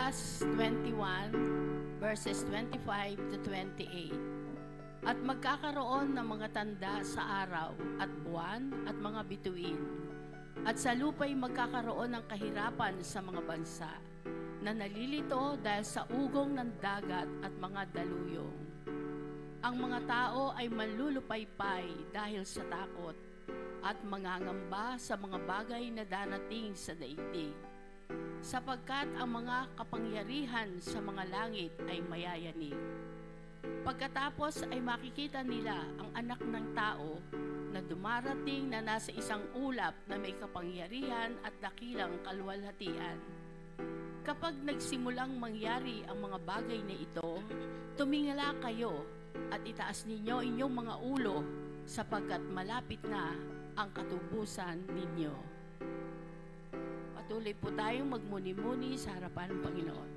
Lucas 21, verses 25 to 28. At magkakaroon ng mga tanda sa araw at buwan at mga bituin. At sa lupa'y magkakaroon ng kahirapan sa mga bansa na nalilito dahil sa ugong ng dagat at mga daluyong. Ang mga tao ay manlulupaypay dahil sa takot at mangangamba sa mga bagay na darating sa daigdig. Sapagkat ang mga kapangyarihan sa mga langit ay mayayanig. Pagkatapos ay makikita nila ang anak ng tao na dumarating na nasa isang ulap na may kapangyarihan at dakilang kaluwalhatian. Kapag nagsimulang mangyari ang mga bagay na ito, tumingala kayo at itaas ninyo inyong mga ulo sapagkat malapit na ang katubusan ninyo. Patuloy po tayong magmuni-muni sa harapan ng Panginoon.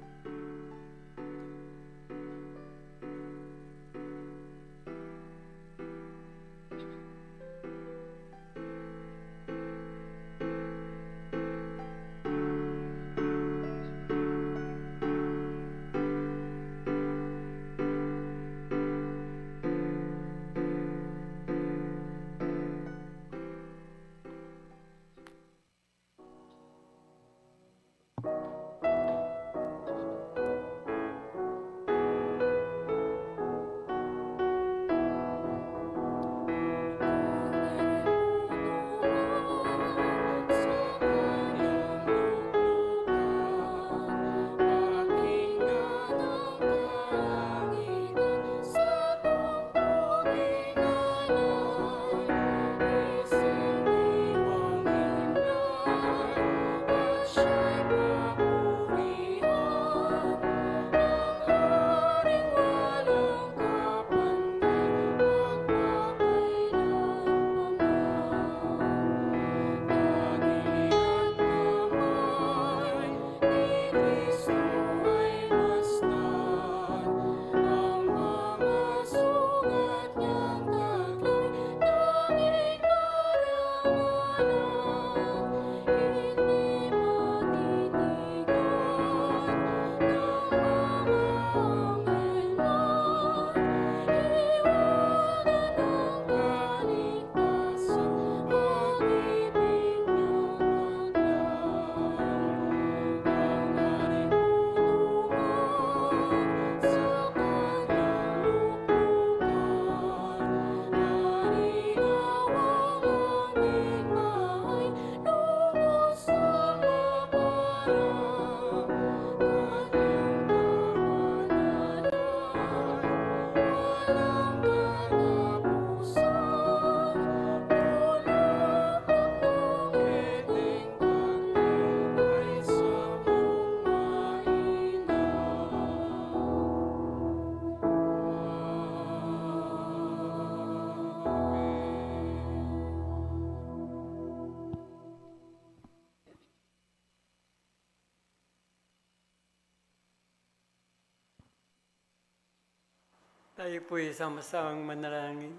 Tayo po'y sama-samang manalangin.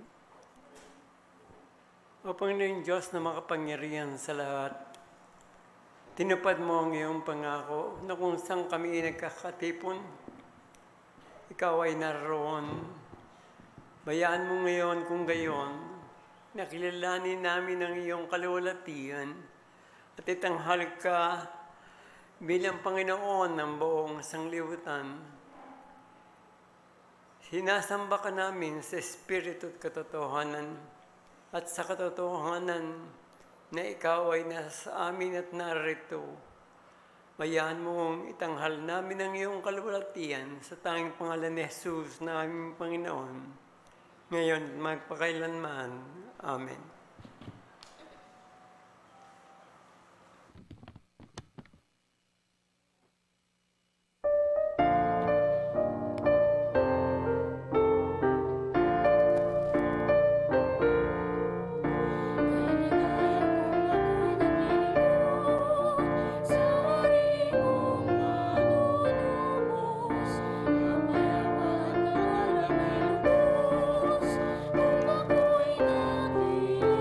O Panginoon Diyos na makapangyarihan sa lahat, tinupad mo ang iyong pangako na kung saan kami nagkakatipon, ikaw ay naroon. Bayaan mo ngayon kung gayon, nakilalanin namin ang iyong kaluwalhatian at itanghal ka bilang Panginoon ng buong sanglibutan. Sinasamba ka namin sa Espiritu at katotohanan at sa katotohanan na ikaw ay nasa amin at narito. Bayaan mong itanghal namin ang iyong kaluwalhatian sa tanging pangalan ni Jesus na aming Panginoon, ngayon magpakailanman. Amen. Kung ako'y naging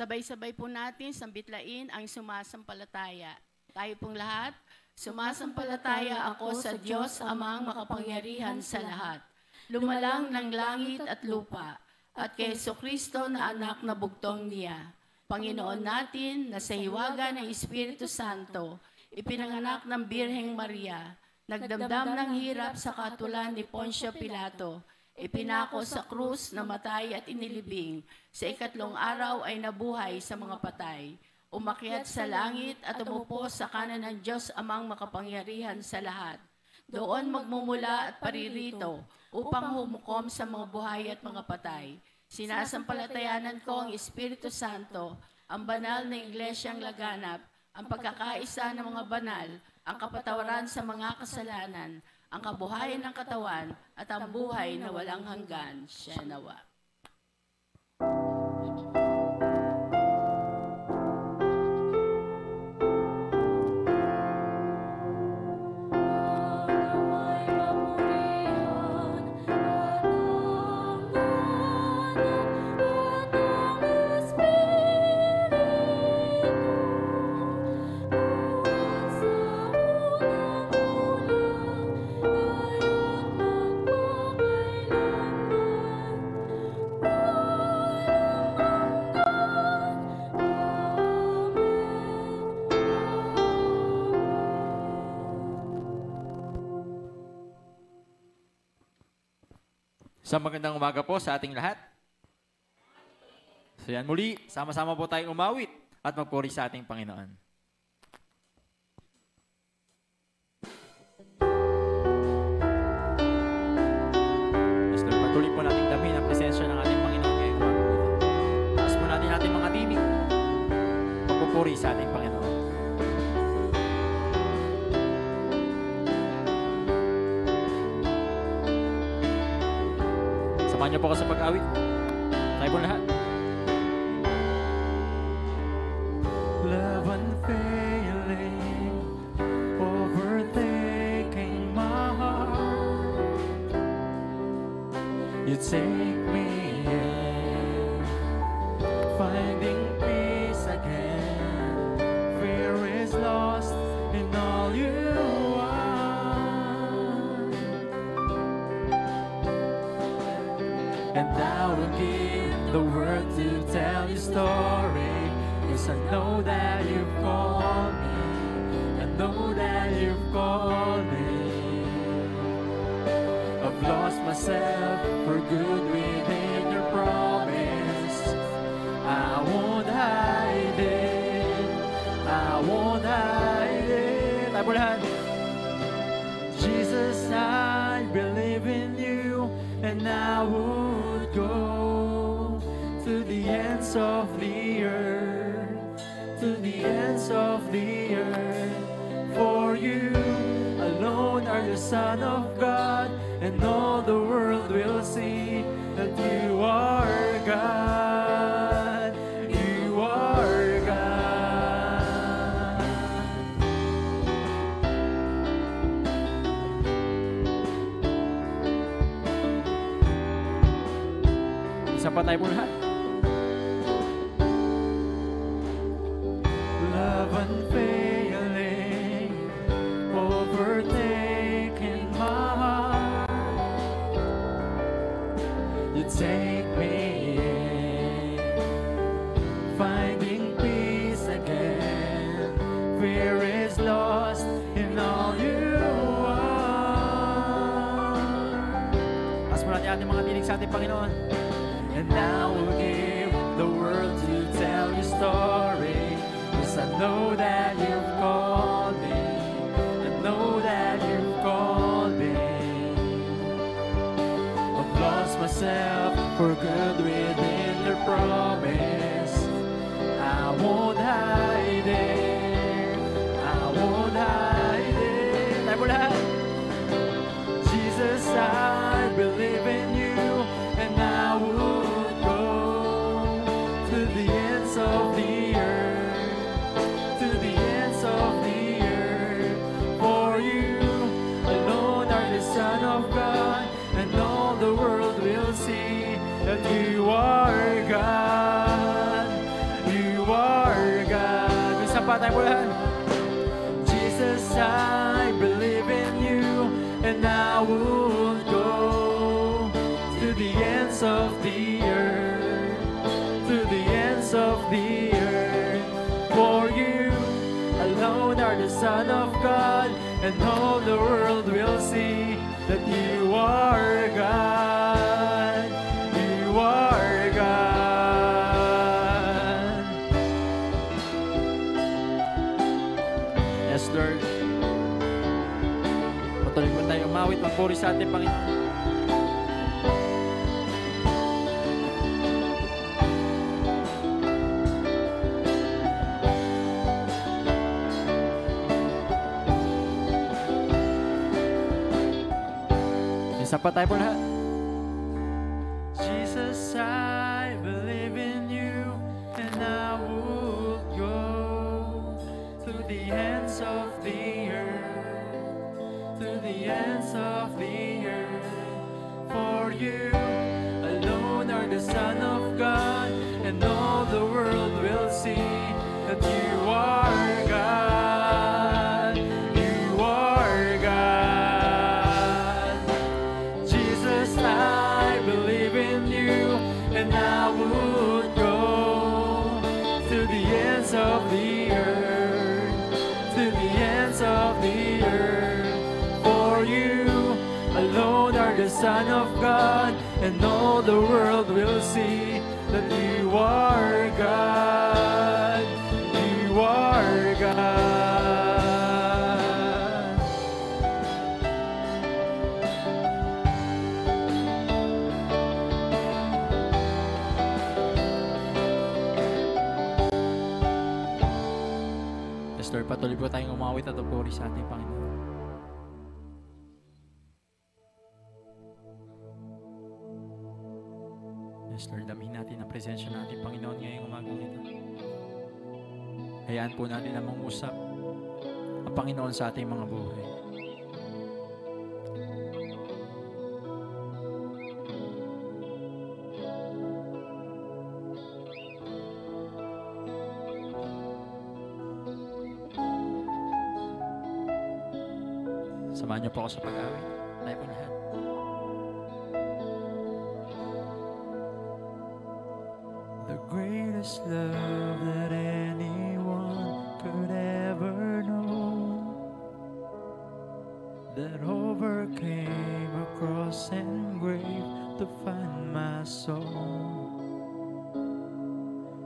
Sabay-sabay po natin sambitlain ang sumasampalataya. Tayo pong lahat, sumasampalataya ako sa Diyos Amang makapangyarihan sa lahat, lumalang ng langit at lupa, at kay Jesucristo na anak na bugtong niya, Panginoon natin na sa hiwaga ng Espiritu Santo, ipinanganak ng Birheng Maria, nagdamdam ng hirap sa katulan ni Poncio Pilato, ipinako sa krus, namatay at inilibing, sa ikatlong araw ay nabuhay sa mga patay, umakyat sa langit at umupo sa kanan ng Diyos Amang makapangyarihan sa lahat. Doon magmumula at paririto upang humukom sa mga buhay at mga patay. Sinasampalatayanan ko ang Espiritu Santo, ang banal na iglesyang laganap, ang pagkakaisa ng mga banal, ang kapatawaran sa mga kasalanan, ang kabuhayan ng katawan, at ang buhay na walang hanggan. Siya nawa. Sa magandang umaga po sa ating lahat. So yan muli, sama-sama po tayong umawit at magpuri sa ating Panginoon. Yes, Lord, patuloy po natin damin ang presensya ng ating Panginoon ngayong umaga po. Taas po natin ating mga tinig, magpupuri sa ating Panginoon. Samahan niyo po ako sa pag-awit. Tayo po lahat. Love unfailing, overtaking my heart. You take me in, finding peace again. Fear is lost in all you and I will give the word to tell your story. Yes, I know that you've called me. I know that you've called me. I've lost myself for good within your promise. I won't hide it. I won't hide it. Tayo po lahat. Jesus, I believe in you, and I would go to the ends of the earth, to the ends of the earth. For you alone are the Son of God, and all the world will see that you are God. You are God. Isa pa tayo po lahat. Love unfailing, overtaking my heart. You take me in, finding peace again. Fear is lost in all you are. Taas mo natin ating mga tinig sa ating Panginoon. And I will give the world to tell your story. Yes, I know that you've called me. I know that you've called me. I've lost myself for good within your promise. I won't hide it. I won't hide it. Tayo po lahat. Jesus, I believe in you, and I would go to the ends of the earth, to the ends of the earth. For you alone are the Son of God, and all the world will see that you are God. You and all the world will see that you are God. You are God. Yes, Lord. Patuloy po tayo umawit, magpuri sa ating Panginoon. Isa pa tayo po lahat. Jesus, I believe in you, and I would go to the ends of the earth, to the ends of the earth. For you alone are the Son of God, and all the world will see that you are God. You are God. Jesus, I believe in you, and I would go to the ends of the earth, to the ends of the earth. For you alone are the Son of God, and all the world will see that you are God. You are God. Yes, Lord, patuloy po tayong umawit at puri sa ating Panginoon. Yes, Lord, damihin natin ang presensya ng ating Panginoon ngayong umagang ito. Hayaan po natin na mangusap ang Panginoon sa ating mga buhay. Samahan niyo po ako sa pag-awit. Tayo po lahat. The greatest love that anyone could ever know, that overcame a cross and grave to find my soul.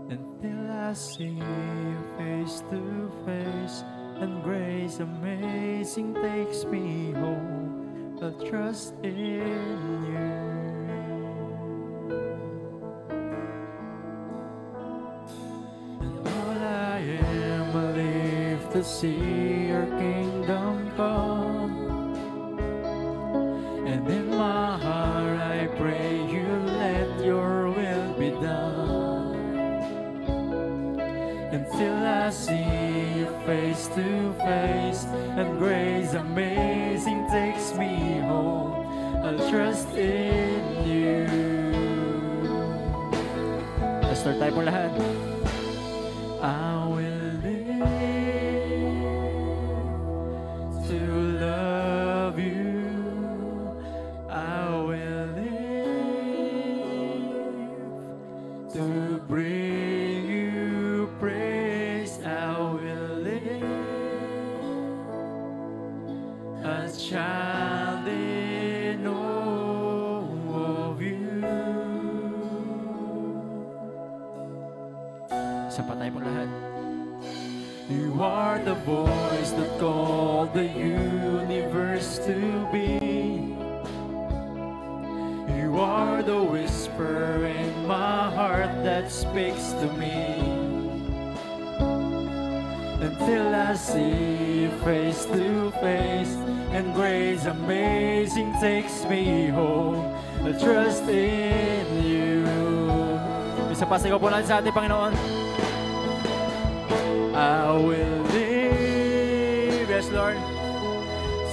Until I see you face to face, and grace amazing takes me home. I'll trust in you. And all I am, I live to see your kingdom come. And in my heart I pray you let your will be done. Until I see you face to face, and grace amazing takes me home. I'll trust in you. Let's start tayo po lahat. I will live to love you. I will live to bring you praise. I will live a child in awe of you. Isa pa tayo po lahat. You are the voice that called the universe to be. You are the whisper in my heart that speaks to me. Until I see you face to face, and grace amazing takes me home. I trust in you. Isa pa, sigaw po natin sa ating Panginoon. I will live, Yes, Lord.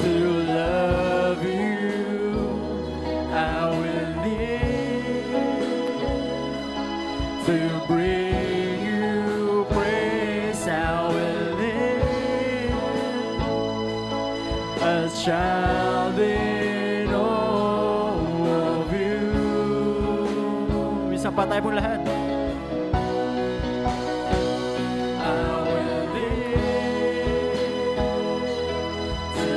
to love you. I will live to bring you praise. I will live a child in awe of you. Isa pa tayo po lahat. I will live to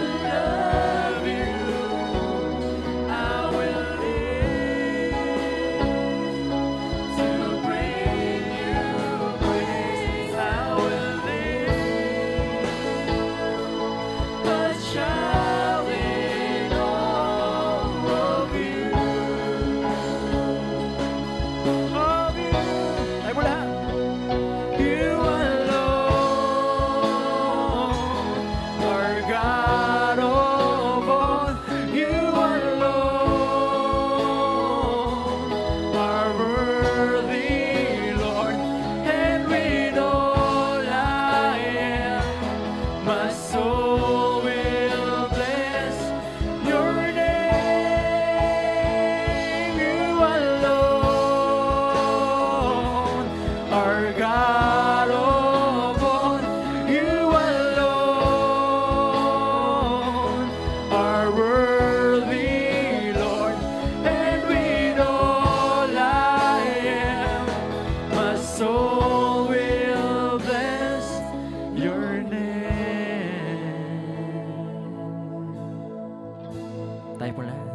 tayo po lahat.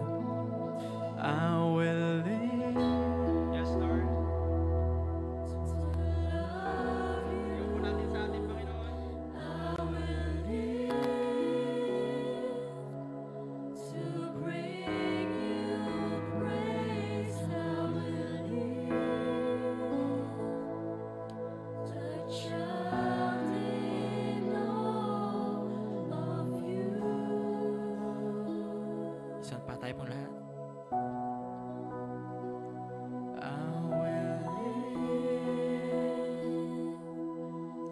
I will live. Yes, Lord. Iyon po natin sa ating Panginoon. Isang pa tayo po lahat. I will live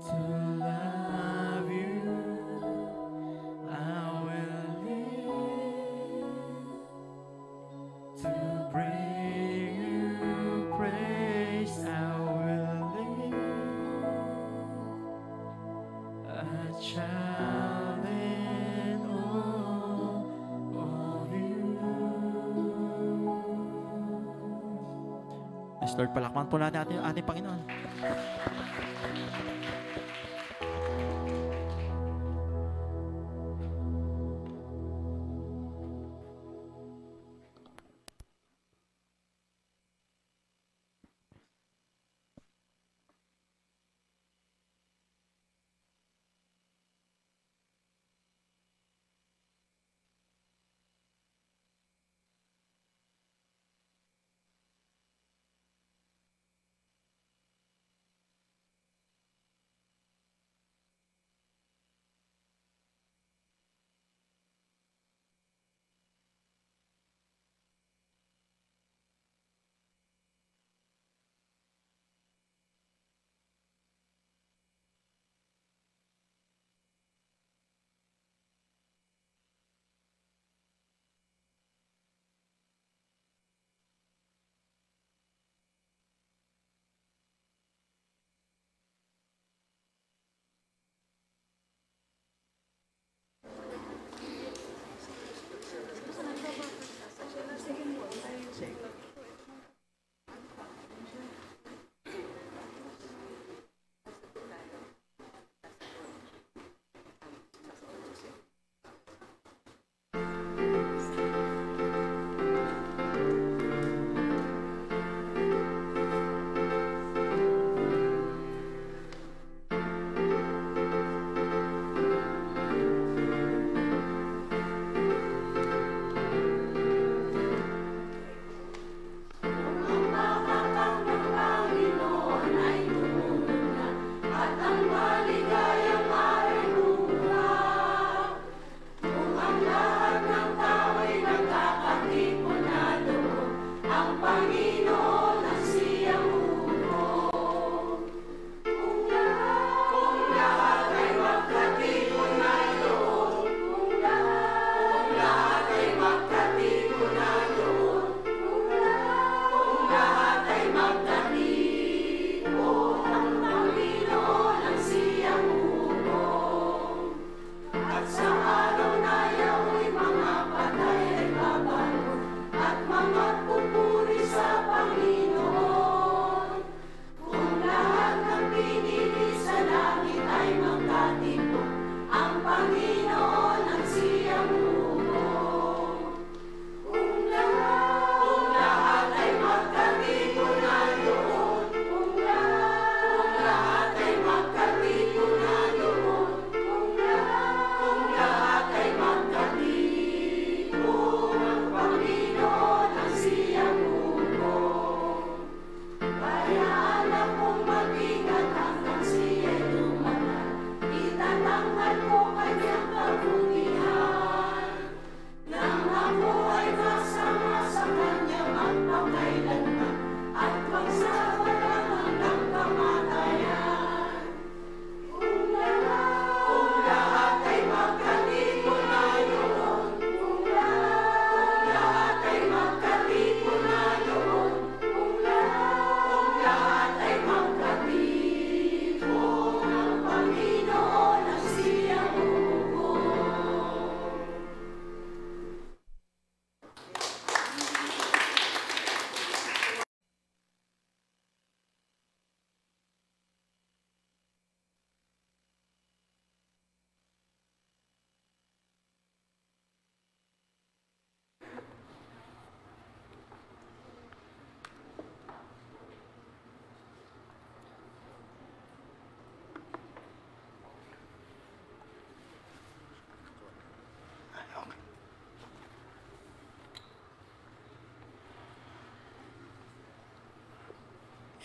to love you. I will live to bring you praise. I will live a child in all of you. Yes, Lord, palakpan po natin ating Panginoon.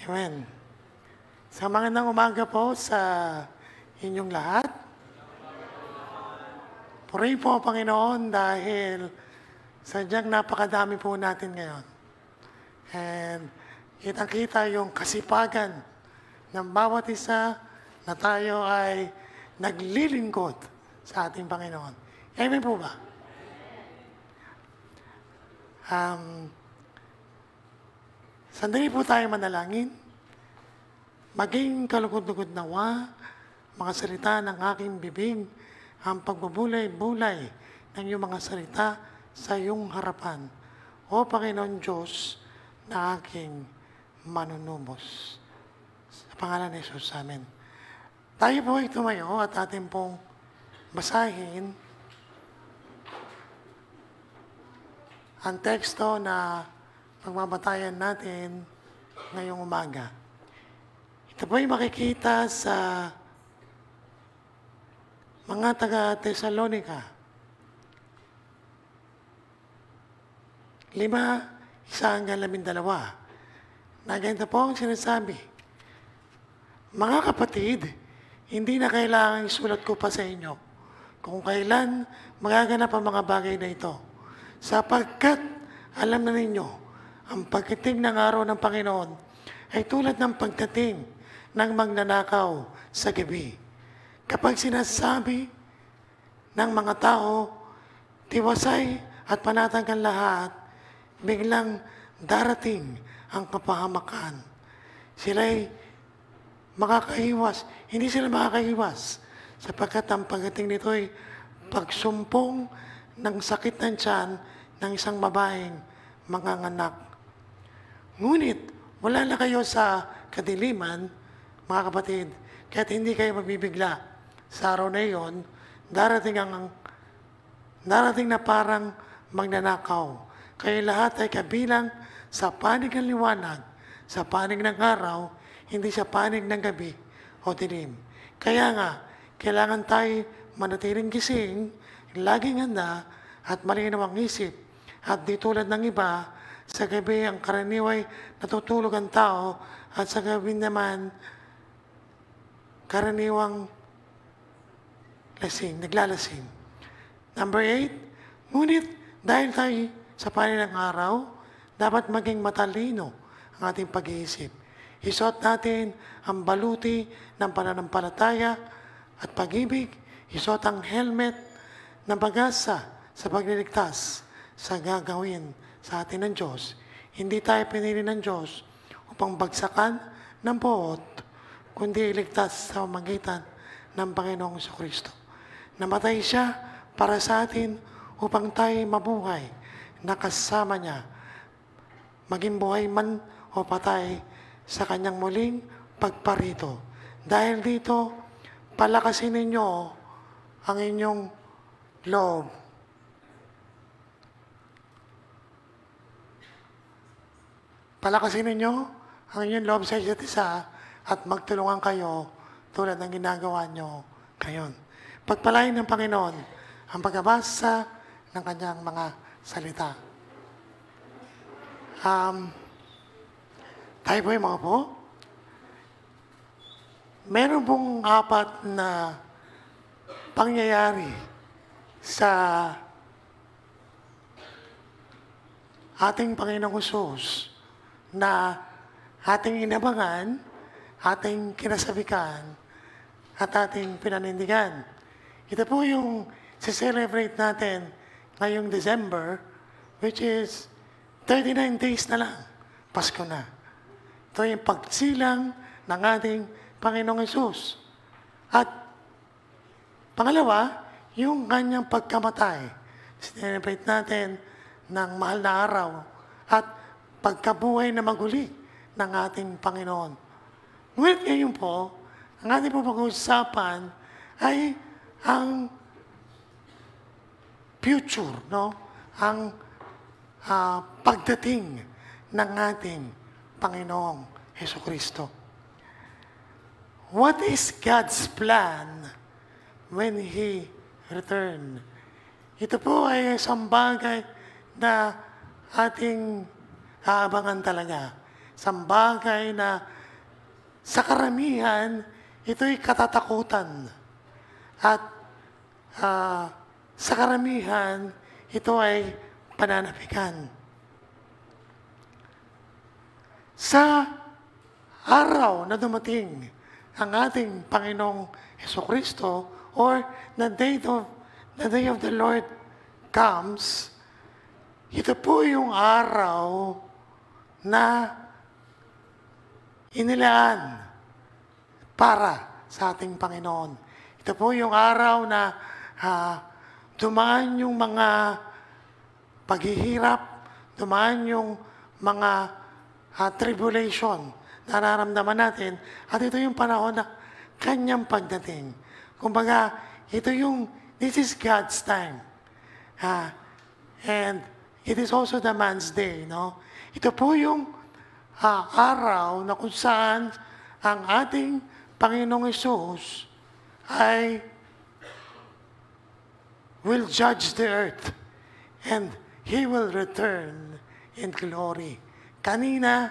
Amen. Sa magandang umaga po sa inyong lahat. Purihin po, Panginoon, dahil sadyang napakadami po natin ngayon. And kitang-kita yung kasipagan ng bawat isa na tayo ay naglilingkod sa ating Panginoon. Amen po ba? Sandali po tayo manalangin. Maging kalugod-lugod nawa, mga salita ng aking bibig, ang pagbubulay-bulay ng iyong mga salita sa iyong harapan. O Panginoon Diyos na aking manunubos. Sa pangalan ni Jesus, amen. Tayo po ay tumayo at atin pong basahin ang teksto na pagbabatayan natin ngayong umaga. Ito po ay makikita sa mga taga-Tesalonica. 5:1-12. Na ganito po ang sinasabi. Mga kapatid, hindi na kailangan isulat ko pa sa inyo kung kailan magaganap ang mga bagay na ito. Sapagkat alam na ninyo, ang pagdating ng araw ng Panginoon ay tulad ng pagdating ng magnanakaw sa gabi. Kapag sinasabi ng mga tao, tiwasay at panatag ang lahat, biglang darating ang kapahamakan. Sila'y makakahiwas. Hindi sila makakahiwas sapagkat ang pagdating nito ay pagsumpong ng sakit ng tiyan ng isang babaeng manganganak. Ngunit, wala na kayo sa kadiliman, mga kapatid, kaya't hindi kayo mabibigla. Sa araw na iyon, darating na parang magnanakaw. Kayo lahat ay kabilang sa panig ng liwanag, sa panig ng araw, hindi sa panig ng gabi o dilim. Kaya nga, kailangan tayo manatiling gising, laging handa at malinaw ang isip. At di tulad ng iba, sa gabi ang karaniway natutulog ang tao at sa gabi naman karaniwang naglalasing. Number 8, ngunit dahil tayo sa panig ng araw, dapat maging matalino ang ating pag-iisip. Isuot natin ang baluti ng pananampalataya at pag-ibig. Isuot ang helmet ng pag-asa sa pagliligtas sa gagawin sa atin ng Diyos. Hindi tayo pinili ng Diyos upang bagsakan ng buot, kundi iligtas sa pamamagitan ng Panginoong Kristo. Namatay siya para sa atin upang tayo mabuhay na kasama niya, maging buhay man o patay sa kanyang muling pagparito. Dahil dito, palakasin ninyo ang inyong loob. Palakasin ninyo ang inyong loob sa isa't isa at magtulungan kayo tulad ng ginagawa nyo ngayon. Pagpalain ng Panginoon ang pagbabasa ng kanyang mga salita. Tayo po yung mga po. Meron pong 4 na pangyayari sa ating Panginoong Hesus na ating inabangan, ating kinasabikan, at ating pinanindigan. Ito po yung celebrate natin ngayong December, which is 39 days na lang. Pasko na. Ito yung pagsilang ng ating Panginoong Hesus. At pangalawa, yung kanyang pagkamatay. Celebrate natin ng mahal na araw at pagkabuhay na maguli ng ating Panginoon. Ngunit ngayon po, ang ating po pag-uusapan ay ang future, no? Ang pagdating ng ating Panginoong Jesucristo. What is God's plan when He return? Ito po ay isang bagay na ating aabangan talaga. Isang bagay na sa karamihan, ito'y katatakutan. At sa karamihan, ito ay pananapikan. Sa araw na dumating ang ating Panginoong Hesukristo, or the day of the Lord comes, ito po yung araw na inilaan para sa ating Panginoon. Ito po yung araw na dumaan yung mga paghihirap, dumaan yung mga tribulation na nararamdaman natin, at ito yung panahon na kanyang pagdating. Kumbaga, this is God's time. And it is also the man's day, no? Ito po yung araw na kung saan ang ating Panginoong Hesus ay will judge the earth and He will return in glory. Kanina,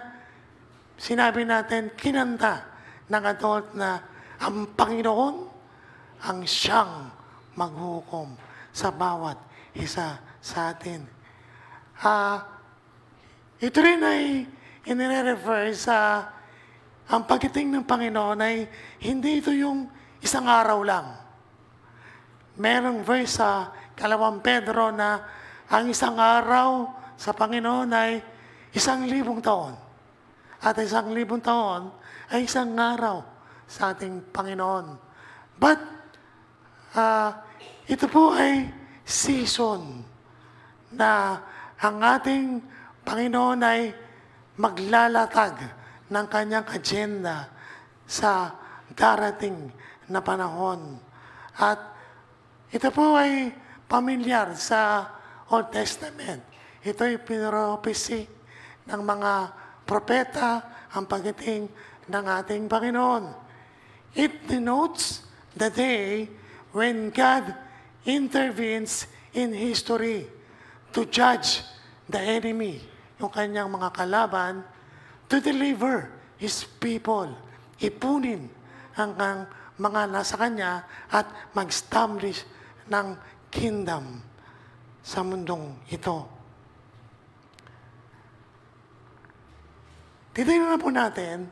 sinabi natin, kinanta ng adult na ang Panginoon ang siyang maghukom sa bawat isa sa atin. Ito rin ay inire-refer sa ang pagdating ng Panginoon ay hindi ito yung isang araw lang. Merong verse sa 2 Pedro na ang isang araw sa Panginoon ay 1,000 taon. At 1,000 taon ay isang araw sa ating Panginoon. But, ito po ay season na ang ating Panginoon ay maglalatag ng kanyang agenda sa darating na panahon. At ito po ay pamilyar sa Old Testament. Ito ay prophecy ng mga propeta ang pagdating ng ating Panginoon. It denotes the day when God intervenes in history to judge the enemy, yung kanyang mga kalaban, to deliver His people, ipunin ang mga nasa kanya at mag-establish ng kingdom sa mundong ito. Titignan na po natin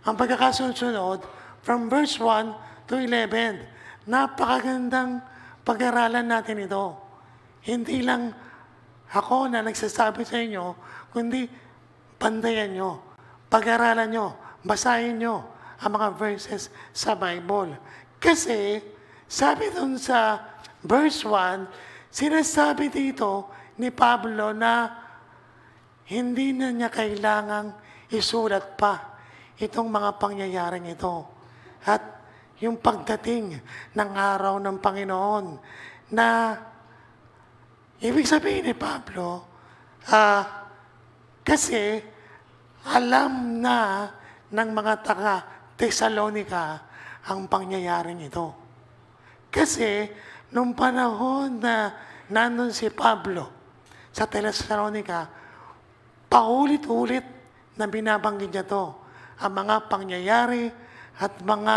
ang pagkakasunod from verse 1 to 11. Napakagandang pag-aralan natin ito. Hindi lang ako na nagsasabi sa inyo, kundi bandayan nyo, pag-aralan nyo, basahin nyo ang mga verses sa Bible. Kasi, sabi dun sa verse 1, sinasabi dito ni Pablo na hindi na niya kailangang isulat pa itong mga pangyayaring ito. At yung pagdating ng araw ng Panginoon na ibig sabihin ni Pablo, kasi alam na ng mga taga-Thessalonica ang pangyayaring ito. Kasi nung panahon na nandun si Pablo sa Thessalonica, paulit-ulit na binabanggit niya to, ang mga pangyayari at mga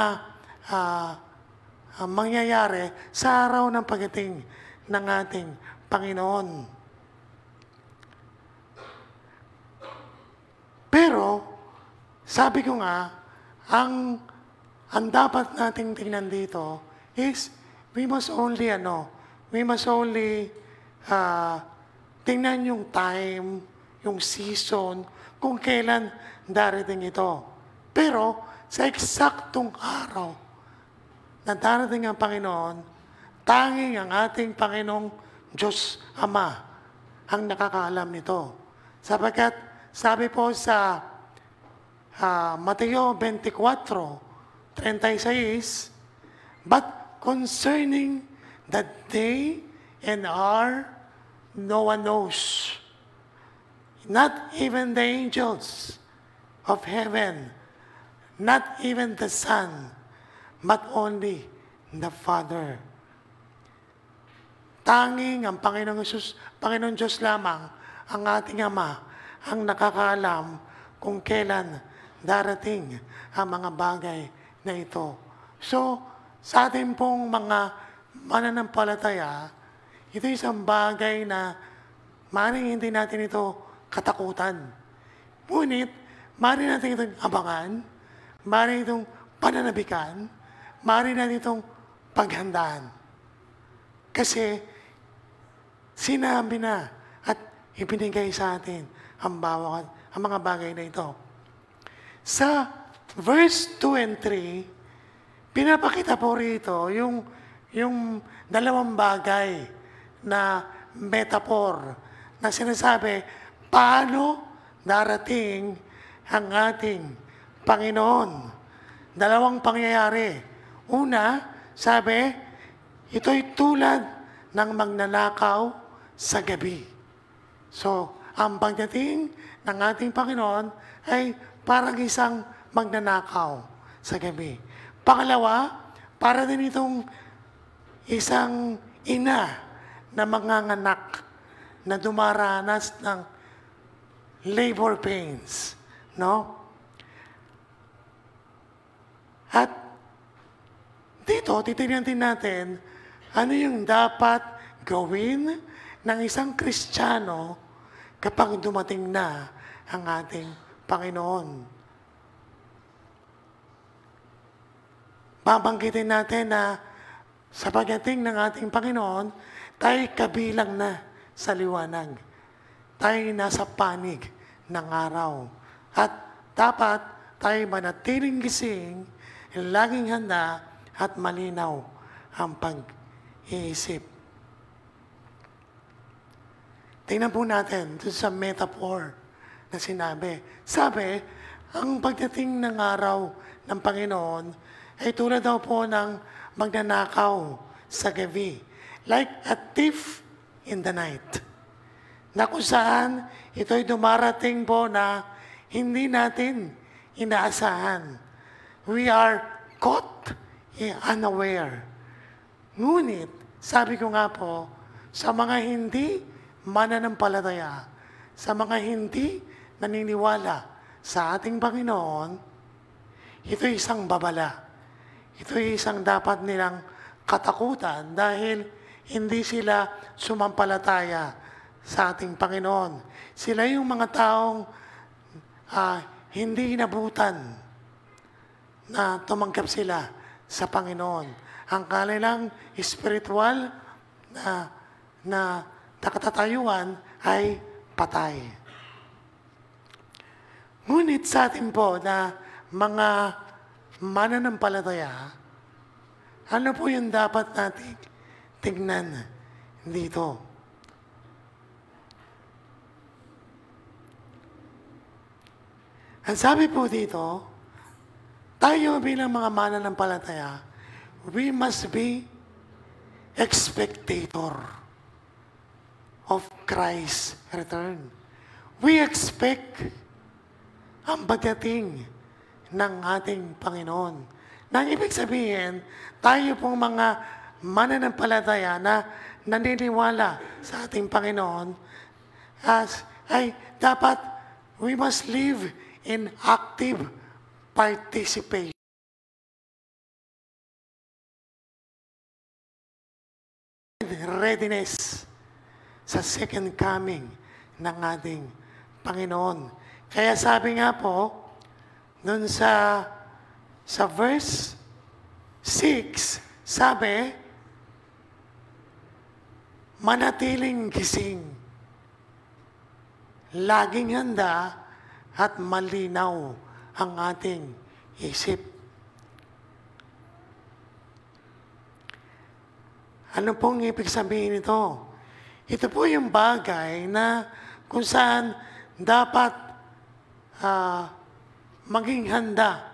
mangyayari sa araw ng pagdating ng ating Panginoon. Pero, sabi ko nga, ang dapat nating tingnan dito is we must only tingnan yung time, yung season, kung kailan darating ito. Pero, sa eksaktong araw na darating ang Panginoon, tanging ang ating Panginoong Diyos Ama ang nakakaalam nito. Sapagkat, sabi po sa Mateo 24:36, but concerning the day and hour, no one knows. Not even the angels of heaven, not even the Son, but only the Father. Tanging ang Panginoong Diyos lamang, ang ating Ama, ang nakakaalam kung kailan darating ang mga bagay na ito. So, sa ating pong mga mananampalataya, ito isang bagay na maaaring hindi natin ito katakutan. Ngunit, maaaring natin itong abangan, maaaring itong pananabikan, maaaring natin itong paghandaan. Kasi, sinabi na at ibinigay sa atin ang mga bagay na ito. Sa verse 2 and 3, pinapakita po rito yung dalawang bagay na metaphor na sinasabi, paano darating ang ating Panginoon. Dalawang pangyayari. Una, sabi, ito'y tulad ng magnanakaw sa gabi. So, ang pagdating ng ating Panginoon ay parang isang magnanakaw sa gabi. Pangalawa, para din itong isang ina na manganganak na dumaranas ng labor pains. No? At dito, titignan din natin ano yung dapat gawin ng isang Kristiyano kapag dumating na ang ating Panginoon. Babanggitin natin na sa pagdating ng ating Panginoon, tayo kabilang na sa liwanag. Tayo nasa panig ng araw. At dapat tayo manatiling gising, laging handa at malinaw ang pag-iisip. Tingnan po natin ito sa metaphor na sinabi. Sabi, ang pagdating ng araw ng Panginoon ay tulad daw po ng magnanakaw sa gabi. Like a thief in the night. Na kung saan ito'y dumarating po na hindi natin inaasahan. We are caught unaware. Ngunit, sabi ko nga po, sa mga hindi mananampalataya, sa mga hindi naniniwala sa ating Panginoon, ito isang babala. Ito isang dapat nilang katakutan dahil hindi sila sumampalataya sa ating Panginoon. Sila yung mga taong hindi inabutan na tumanggap sila sa Panginoon. Ang kanilang spiritual na nakatatayuan ay patay. Ngunit sa atin po na mga mananampalataya, ano po yung dapat natin tignan dito? Ang sabi po dito, tayo bilang mga mananampalataya, we must be spectator of Christ's return. We expect ang pagdating ng ating Panginoon. Nang ibig sabihin, tayo pong mga mananampalataya na naniniwala sa ating Panginoon, ay dapat we must live in active participation. Readiness sa second coming ng ating Panginoon. Kaya sabi nga po, dun sa verse 6, sabi, manatiling gising, laging handa at malinaw ang ating isip. Ano pong ibig sabihin nito? Ito po yung bagay na kung saan dapat maging handa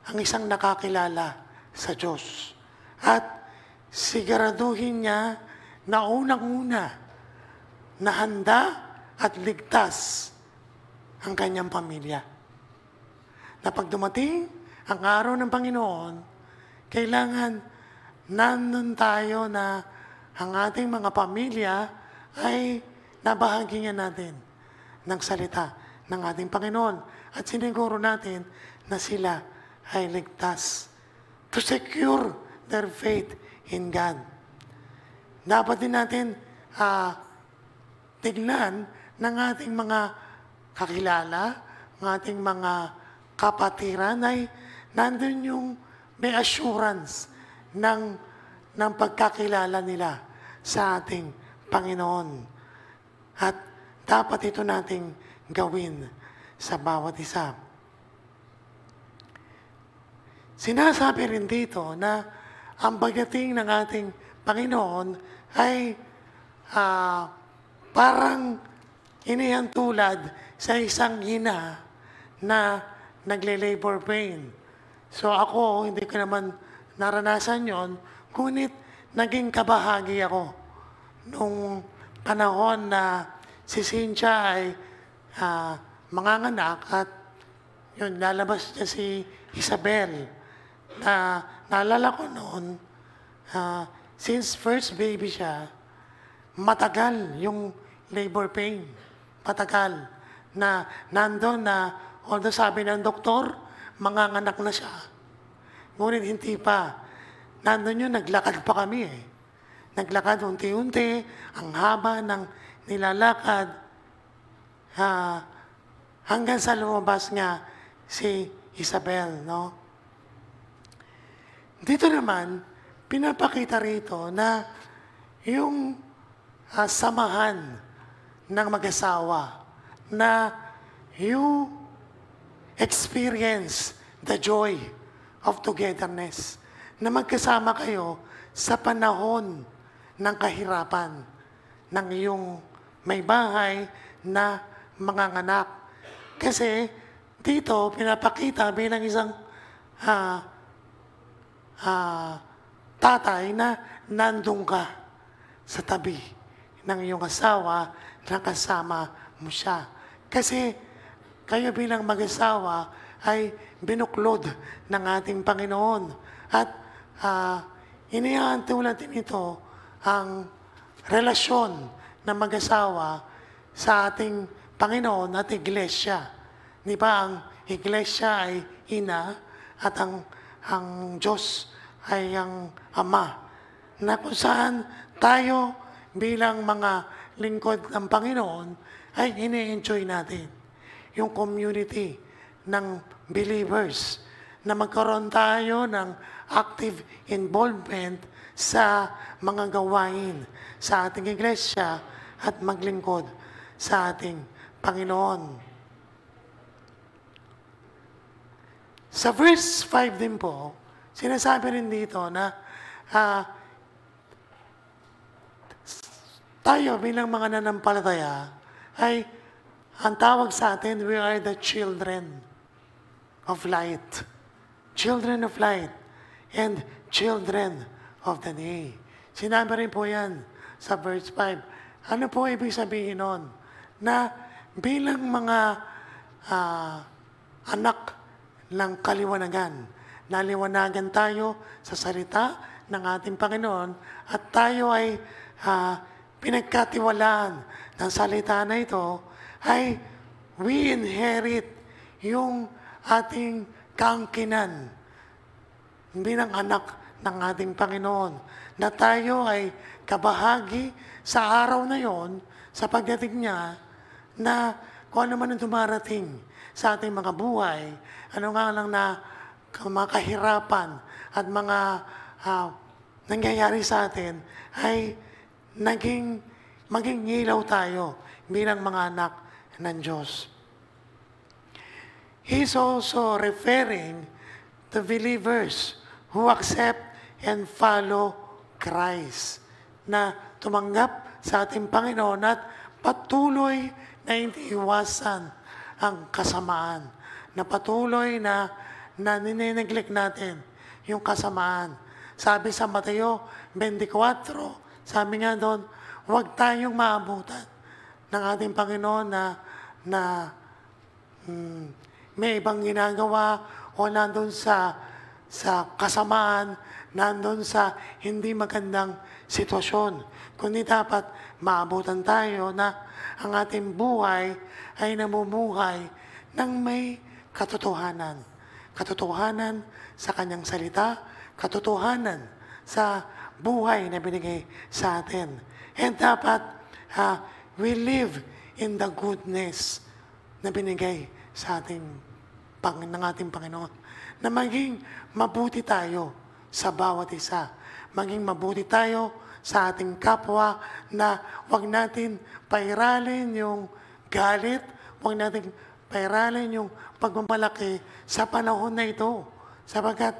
ang isang nakakilala sa Diyos. At siguraduhin niya na unang-una na handa at ligtas ang kanyang pamilya. Na pag dumating ang araw ng Panginoon, kailangan nandun tayo na ang ating mga pamilya ay nabahagian natin ng salita ng ating Panginoon. At siniguro natin na sila ay ligtas. To secure their faith in God. Dapat din natin tignan ng ating mga kakilala, ng ating mga kapatiran ay nandun yung may assurance ng pagkakilala nila sa ating Panginoon. At dapat ito nating gawin sa bawat isa. Sinasabi rin dito na ang pagdating ng ating Panginoon ay parang inihantulad sa isang ina na nagle-labor pain. So ako, hindi ko naman naranasan yon, ngunit naging kabahagi ako nung panahon na si Cynthia ay manganganak at yun, lalabas niya si Isabel. Naalala ko noon, since first baby siya, matagal yung labor pain. Matagal. Na nandun na, although sabi ng doktor, manganganak na siya. Ngunit hindi pa. Nandun yun, naglakad pa kami eh. Naglakad unti-unti, ang haba ng nilalakad, hanggang sa lumabas nga si Isabel, no? Dito naman, pinapakita rito na yung samahan ng mag-asawa na you experience the joy of togetherness, na magkasama kayo sa panahon ng kahirapan ng iyong may bahay na manganganak. Kasi dito, pinapakita bilang isang tatay na nandun ka sa tabi ng iyong asawa na kasama mo siya. Kasi kayo bilang mag-asawa ay binuklod ng ating Panginoon. At inihaantulad din ito ang relasyon ng mag-asawa sa ating Panginoon at Iglesia. Di ba ang Iglesia ay ina at ang Diyos ay ang Ama, na kung saan tayo bilang mga lingkod ng Panginoon ay ini-enjoy natin yung community ng believers, na magkaroon tayo ng active involvement sa mga gawain sa ating iglesia at maglingkod sa ating Panginoon. Sa verse 5 din po, sinasabi rin dito na tayo bilang mga nanampalataya ay ang tawag sa atin, we are the children of light. Children of light and children of the day. Sinabi rin po yan sa verse 5. Ano po ibig sabihin nun? Na bilang mga anak ng kaliwanagan, naliwanagan tayo sa salita ng ating Panginoon at tayo ay pinagkatiwalaan ng salita na ito, ay we inherit yung ating kaangkinan bilang anak ng ating Panginoon, na tayo ay kabahagi sa araw na yon, sa pagdating niya, na kung ano man ang dumarating sa ating mga buhay, ano nga lang na mga kahirapan at mga nangyayari sa atin, ay maging ilaw tayo bilang mga anak ng Diyos. He's also referring to believers who accept and follow Christ, na tumanggap sa ating Panginoon at patuloy na hindi iwasan ang kasamaan, na patuloy na nineneglect natin yung kasamaan. Sabi sa Mateo 24, sabi nga doon, huwag tayong maabutan ng ating Panginoon na may ibang ginagawa o nandun sa sa kasamaan, nandun sa hindi magandang sitwasyon. Kundi dapat maabutan tayo na ang ating buhay ay namumuhay ng may katotohanan. Katotohanan sa kanyang salita, katotohanan sa buhay na binigay sa atin. And dapat we live in the goodness na binigay sa ating ng ating Panginoon. Na maging mabuti tayo sa bawat isa. Maging mabuti tayo sa ating kapwa na wag natin pairalin yung galit, wag natin pairalin yung pagmamalaki sa panahon na ito. Sapagkat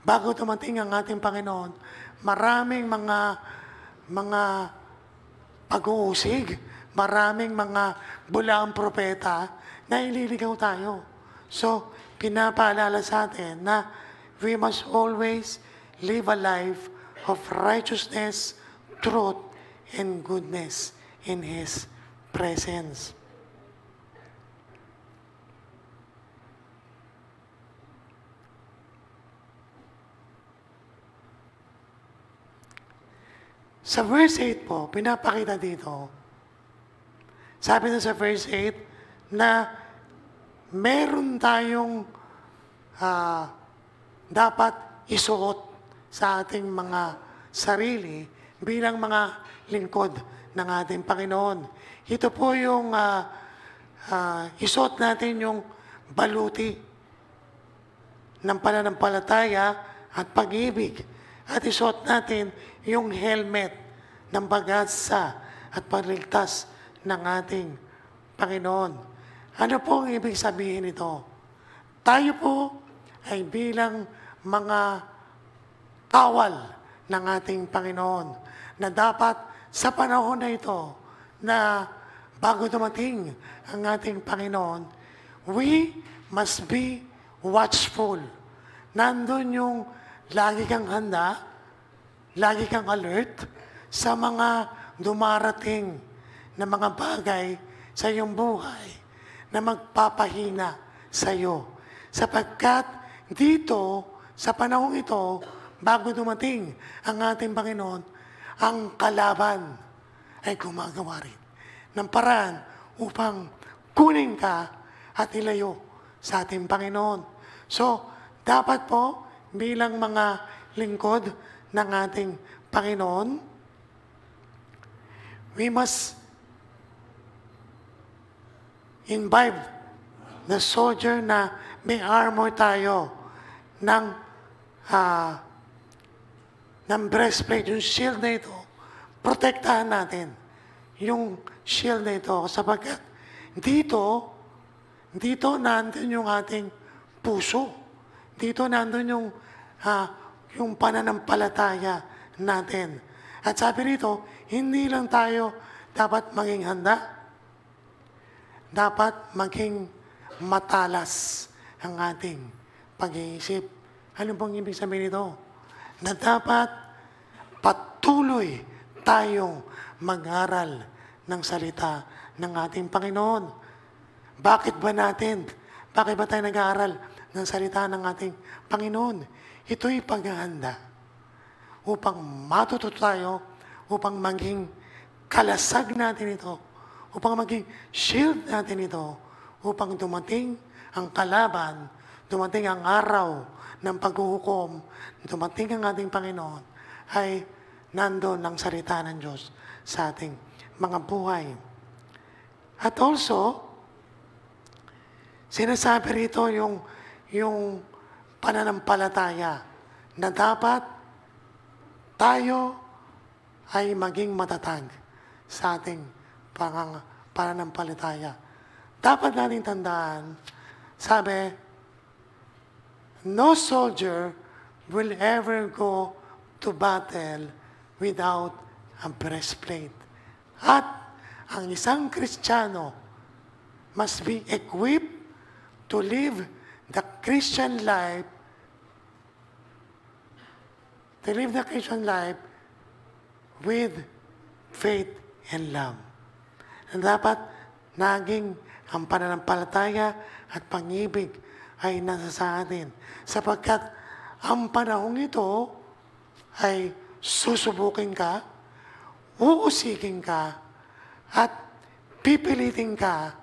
bago dumating ang ating Panginoon, maraming mga pag-uusig, maraming mga bulaang propeta na ililigaw tayo. So, pinapaalala sa atin na we must always live a life of righteousness, truth, and goodness in His presence. Sa verse 8 po, pinapakita dito, sabi na sa verse 8, na meron tayong dapat isuot sa ating mga sarili bilang mga lingkod ng ating Panginoon. Ito po yung isuot natin yung baluti ng pananampalataya at pag-ibig. At isuot natin yung helmet ng pag-asa at pagligtas ng ating Panginoon. Ano po ang ibig sabihin nito? Tayo po ay bilang mga kawal ng ating Panginoon na dapat sa panahon na ito na bago dumating ang ating Panginoon, we must be watchful. Nandun yung lagi kang handa, lagi kang alert sa mga dumarating na mga bagay sa iyong buhay na magpapahina sa iyo. Sapagkat dito, sa panahong ito, bago dumating ang ating Panginoon, ang kalaban ay gumagawa rin ng paraan upang kunin ka at ilayo sa ating Panginoon. So, dapat po, bilang mga lingkod ng ating Panginoon, we must imbibe the soldier na may armor tayo ng breastplate, yung shield na ito. Protektahan natin yung shield na ito sapagkat dito nandun yung ating puso. Dito nandun yung pananampalataya natin. At sabi rito, hindi lang tayo dapat maging handa, dapat maging matalas ang ating pag-iisip. Ano pong ibig sabihin nito? Na dapat patuloy tayong mag-aral ng salita ng ating Panginoon. Bakit ba tayo nag-aaral ng salita ng ating Panginoon? Ito'y paghahanda upang matuto tayo, upang maging kalasag natin ito, upang maging shield natin ito, upang dumating ang kalaban, dumating ang araw ng paghuhukom, dumating ang ating Panginoon, ay nandoon ang salita ng Diyos sa ating mga buhay. At also, sinasabi rito yung pananampalataya na dapat tayo ay maging matatag sa ating pananampalataya. Dapat natin tandaan, sabi, no soldier will ever go to battle without a breastplate. At ang isang Kristiyano must be equipped to live the Christian life, with faith and love. And dapat naging ang pananampalataya at pag-ibig ay nasa sa atin. Sapagkat ang panahong ito ay susubukin ka, uusikin ka, at pipilitin ka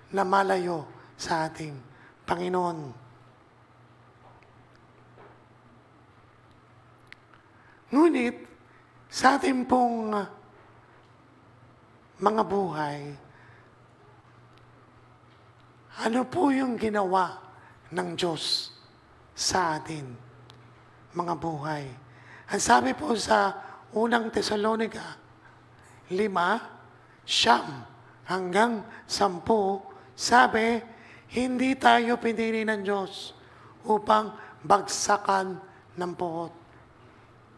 na malayo sa ating Panginoon. Ngunit, sa ating pong mga buhay, ano po yung ginawa ng Diyos sa atin, mga buhay? Ang sabi po sa unang Tesalonica 5, 9 hanggang 10, sabi, hindi tayo pinili ng Diyos upang bagsakan ng puot.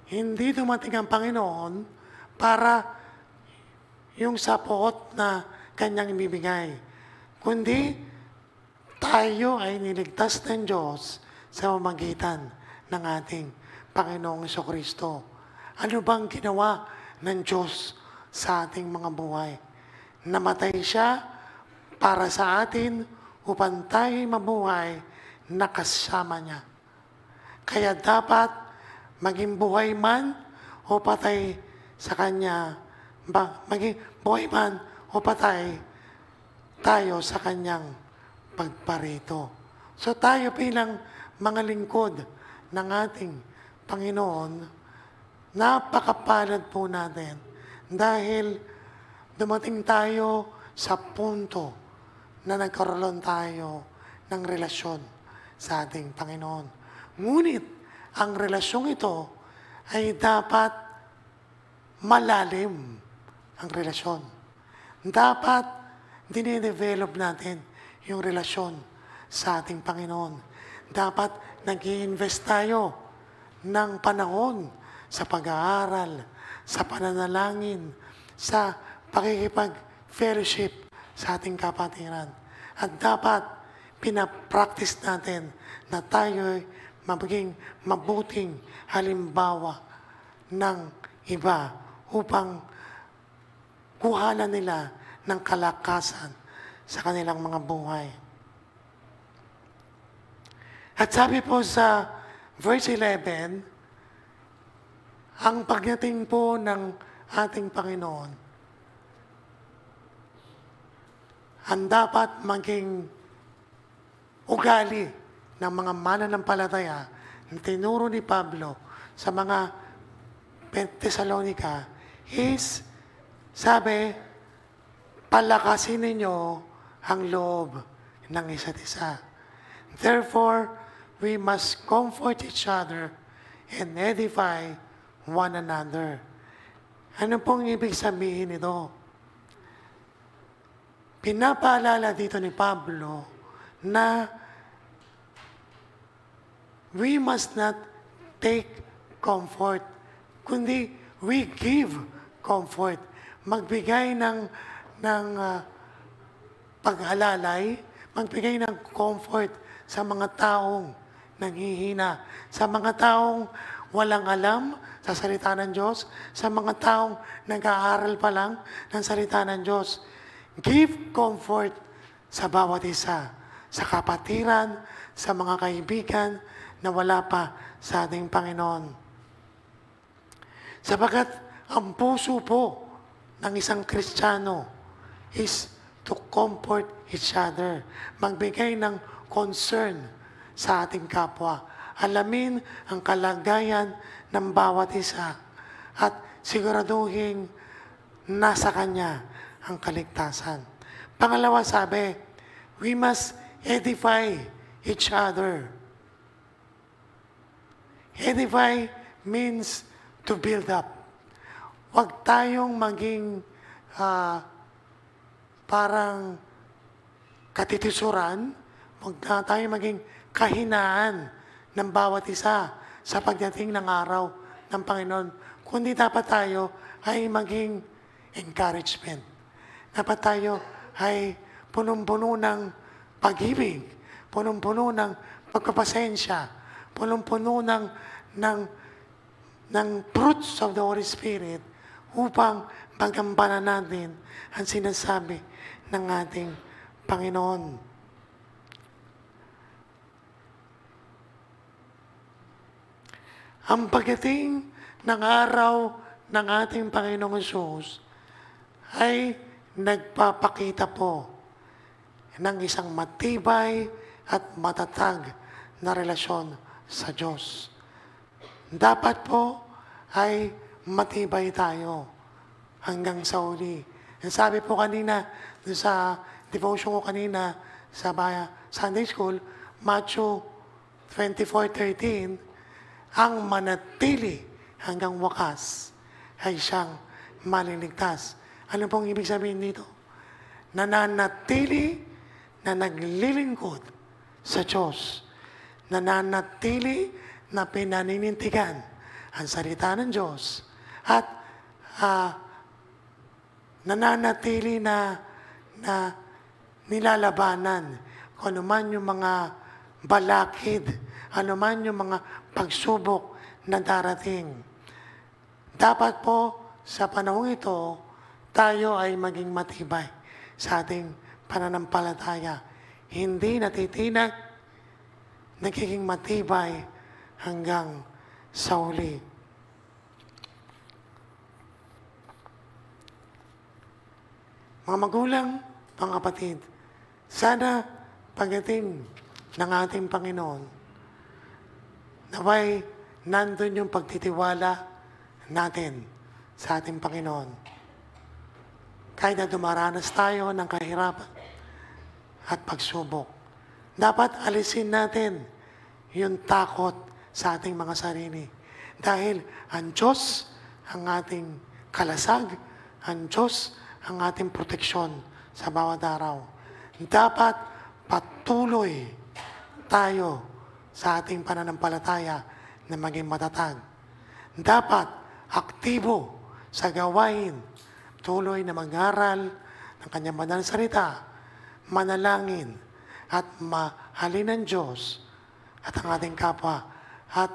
Hindi dumating ang Panginoon para yung sa puot na kanyang ibibigay, kundi tayo ay niligtas ng Diyos sa pamamagitan ng ating Panginoong Jesucristo. Ano bang ginawa ng Diyos sa ating mga buhay? Namatay siya para sa atin upang tayo mabuhay na kasama niya. Kaya dapat maging buhay man o patay sa Kanya, maging buhay man o patay tayo sa Kanyang pagparito. So tayo bilang mga lingkod ng ating Panginoon, napakapalad po natin dahil dumating tayo sa punto na nagkaroon tayo ng relasyon sa ating Panginoon. Ngunit, ang relasyong ito ay dapat malalim ang relasyon. Dapat dinidevelop natin yung relasyon sa ating Panginoon. Dapat nag-i-invest tayo ng panahon sa pag-aaral, sa pananalangin, sa pakikipag-fellowship sa ating kapatiran. At dapat pinapractice natin na tayo maging mabuting halimbawa ng iba upang kuhanan nila ng kalakasan sa kanilang mga buhay. At sabi po sa verse 11, ang pagdating po ng ating Panginoon, ang dapat maging ugali ng mga mananampalataya na tinuro ni Pablo sa mga Thessalonica is, sabi, palakasin ninyo ang loob ng isa't isa. Therefore, we must comfort each other and edify one another. Ano pong ibig sabihin nito? Pinapaalala dito ni Pablo na we must not take comfort, kundi we give comfort. Magbigay ng pag-alalay, magbigay ng comfort sa mga taong nanghihina, sa mga taong walang alam sa salita ng Diyos, sa mga taong nag-aaral pa lang ng salita ng Diyos. Give comfort sa bawat isa, sa kapatiran, sa mga kaibigan na wala pa sa ating Panginoon. Sapagat ang puso po ng isang Kristiyano is to comfort each other. Magbigay ng concern sa ating kapwa. Alamin ang kalagayan ng bawat isa at siguraduhin nasa Kanya ang kaligtasan. Pangalawa, sabi, we must edify each other. Edify means to build up. Huwag tayong maging parang katitisuran, huwag tayong maging kahinaan ng bawat isa sa pagdating ng araw ng Panginoon. Kundi dapat tayo ay maging encouragement. Dapat tayo ay punong-puno ng pag-ibig, punong-puno ng pagkapasensya, punong-puno ng fruits of the Holy Spirit upang paggampanan natin ang sinasabi ng ating Panginoon. Ang pagdating ng araw ng ating Panginoong Hesus ay nagpapakita po ng isang matibay at matatag na relasyon sa Diyos. Dapat po ay matibay tayo hanggang sa uli. And sabi po kanina, sa devotion ko kanina sa Sunday School, Matthew 24:13, ang manatili hanggang wakas ay siyang maliligtas. Ano pong ibig sabihin dito? Nananatili na naglilingkod sa Diyos. Nananatili na pinaninintigan ang salita ng Diyos. At nananatili na nilalabanan kung ano man yung mga balakid, ano man yung mga pagsubok na darating. Dapat po sa panahong ito, tayo ay maging matibay sa ating pananampalataya. Hindi natitinag, nagiging matibay hanggang sa uli. Mga magulang, mga kapatid, sana pagdating ng ating Panginoon, naway nandun yung pagtitiwala natin sa ating Panginoon. Kahit na dumaranas tayo ng kahirapan at pagsubok, dapat alisin natin yung takot sa ating mga sarili. Dahil ang Diyos ang ating kalasag, ang Diyos ang ating proteksyon sa bawat araw. Dapat patuloy tayo sa ating pananampalataya na maging matatag. Dapat aktibo sa gawain, tuloy na mag-aral ng kanyang banal salita, manalangin at mahalin ng Diyos at ang ating kapwa at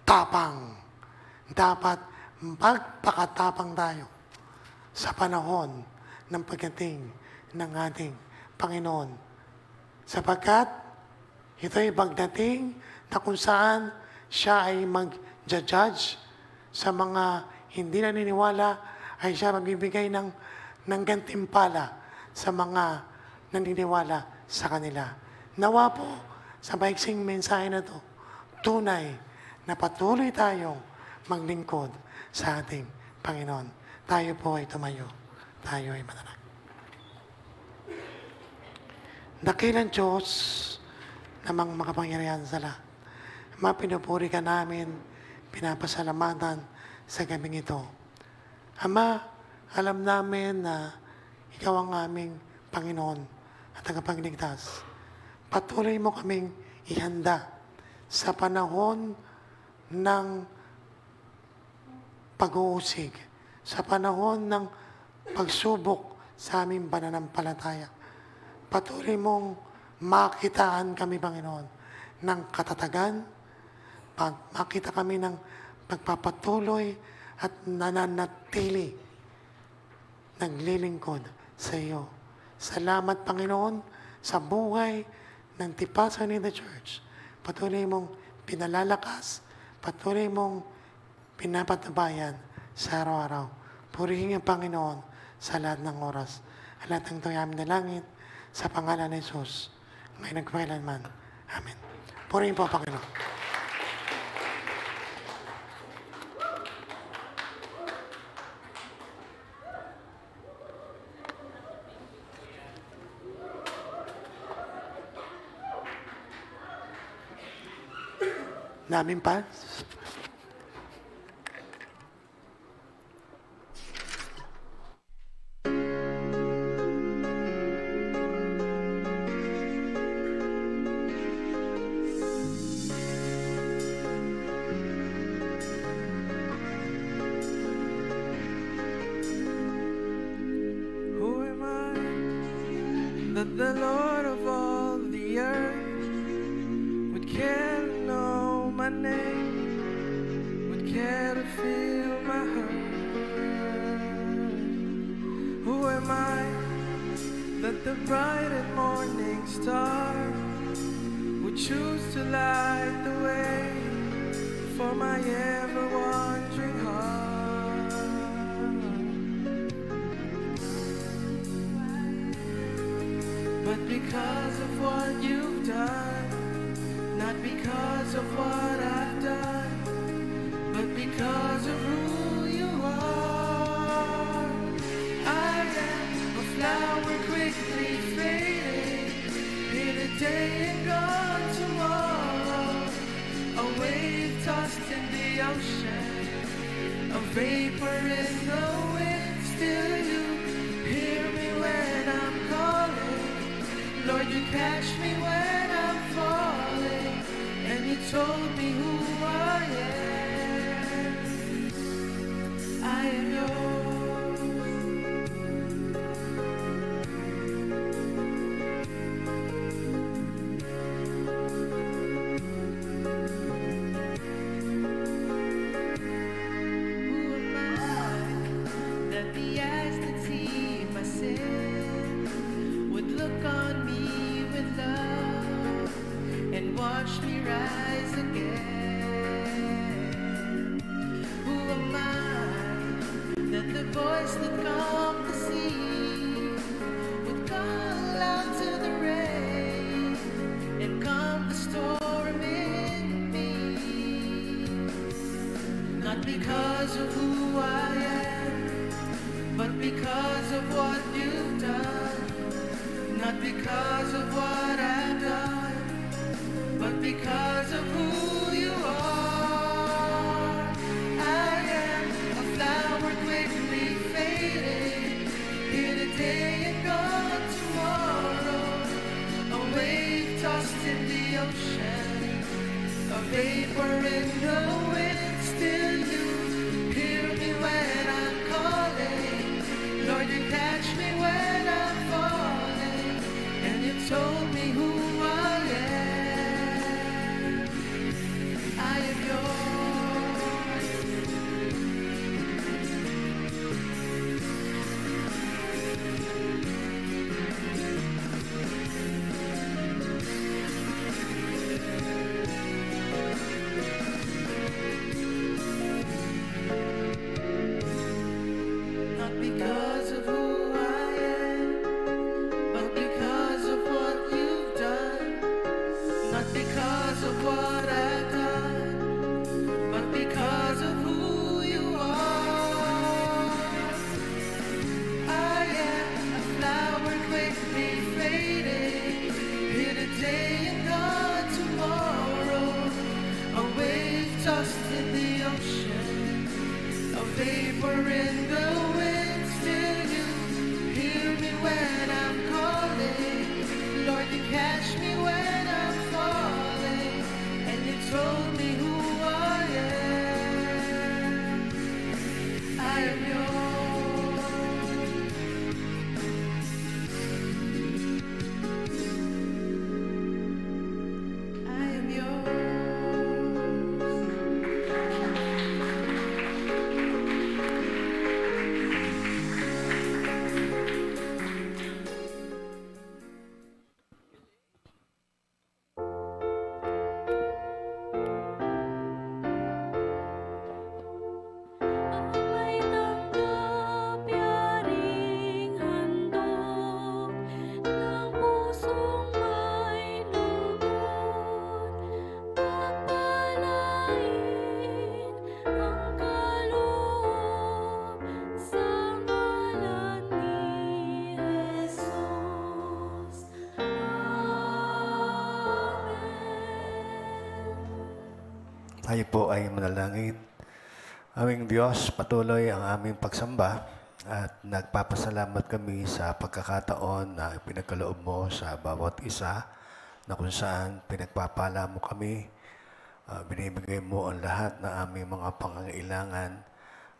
tapang. Dapat magpakatapang tayo sa panahon ng pagdating ng ating Panginoon. Sapagkat ito'y pagdating na kung saan siya ay mag-judge sa mga hindi naniniwala, ay siya magbibigay ng gantimpala sa mga naniniwala sa kanila. Nawa po sa maiksing mensahe na to, tunay na patuloy tayong maglingkod sa ating Panginoon. Tayo po ay tumayo. Tayo ay manalangin. Dakilang Diyos, namang makapangyarihan sa lahat. Pinupuri ka namin, pinapasalamatan sa gabing ito. Ama, alam namin na Ikaw ang aming Panginoon at tagapagligtas. Patuloy mo kaming ihanda sa panahon ng pag-uusig, sa panahon ng pagsubok sa aming pananampalataya. Patuloy mong makitaan kami, Panginoon, ng katatagan, makita kami ng pagpapatuloy at nananatili, naglilingkod sa iyo. Salamat, Panginoon, sa buhay ng Tipasan in the Church. Patuloy mong pinalalakas, patuloy mong pinapatabayan sa araw-araw. Purihin ang Panginoon sa lahat ng oras. Lahat ng ito ay aming dalangin sa pangalan ni Jesus. Ngayon nagpakailanman. Amen. Purihin po ang Panginoon. Namin pa. That the Lord of all the earth would care to know my name, would care to feel my hurt. Who am I that the bright and morning star would choose to light the way for my ever-wandering heart. But because of what you've done, not because of what I've done, but because of who you are. I am a flower quickly fading, here today and gone tomorrow, a wave tossed in the ocean, a vapor in the wind. Still you hear me when I'm calling, Lord, you catch me when I'm falling, and you told me who I am. I am yours. Who am I that the eyes that see my sin would look on me with love and watch me rise again? Who am I that the voice that calmed the sea would call out to the rain and calm the storm in me? Not because of who I am, but because of what you've done. Not because of what I've done, but because of who you are. I am a flower quickly fading, here today and gone tomorrow, a wave tossed in the ocean, a vapor in the wind. Still you hear me when I'm calling, Lord, you catch me when I'm falling, and you told me who I am. I am yours. Not because of who I am, but because of what you've done. Not because of what I've done, but because of who you are. I am a flower quickly fading, here today and gone tomorrow, a wave tossed in the ocean, a vapor in the wind. Still you hear me when I'm calling, Lord, you catch me when I'm falling, and you told me who I am. I am yours. I am yours. May tanggap yaring handog ng pusong may lugod. Pagpalain ang kaloob sa ngalan ni Jesus. Amen. Tayo po ay manalangin. Aming Diyos, patuloy ang aming pagsamba at nagpapasalamat kami sa pagkakataon na pinagkaloob mo sa bawat isa na kung saan pinagpapala mo kami, binibigay mo ang lahat na aming mga pangangailangan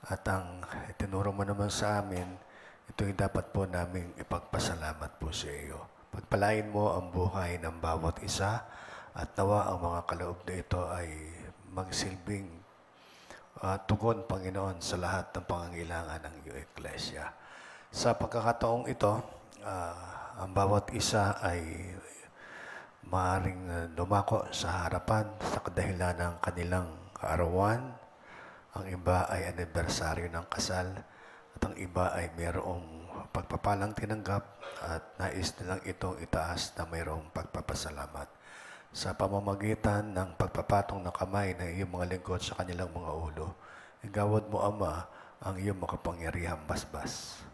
at ang itinuro mo naman sa amin, ito'y dapat po naming ipagpasalamat po sa iyo. Pagpalain mo ang buhay ng bawat isa at nawa ang mga kaloob na ito ay magsilbing tugon, Panginoon, sa lahat ng pangangailangan ng iyong Eklesia. Sa pagkakataong ito, ang bawat isa ay maaring lumako sa harapan sa kadahilan ng kanilang kaarawan. Ang iba ay anibersaryo ng kasal at ang iba ay mayroong pagpapalang tinanggap at nais nilang itong itaas na mayroong pagpapasalamat. Sa pamamagitan ng pagpapatong ng kamay ng iyong mga lingkod sa kanilang mga ulo, igawad mo, Ama, ang iyong makapangyarihang basbas.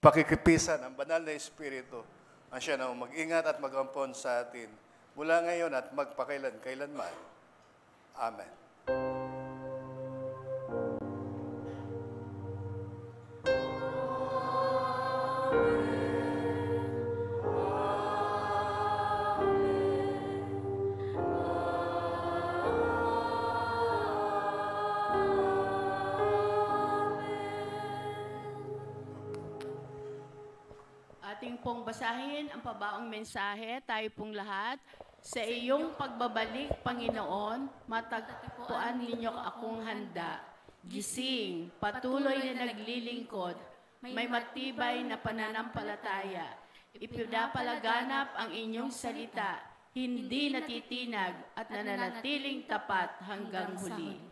pakikipisan ng banal na Espiritu ang siya na mag-ingat at mag-ampon sa atin mula ngayon at magpakailan-kailanman. Amen. Ating pong basahin ang pabaong mensahe, tayo pong lahat. Sa iyong pagbabalik, Panginoon, matagpuan ninyo akong handa. Gising, patuloy na naglilingkod, may matibay na pananampalataya. Ipinapalaganap ang inyong salita, hindi natitinag at nananatiling tapat hanggang huli.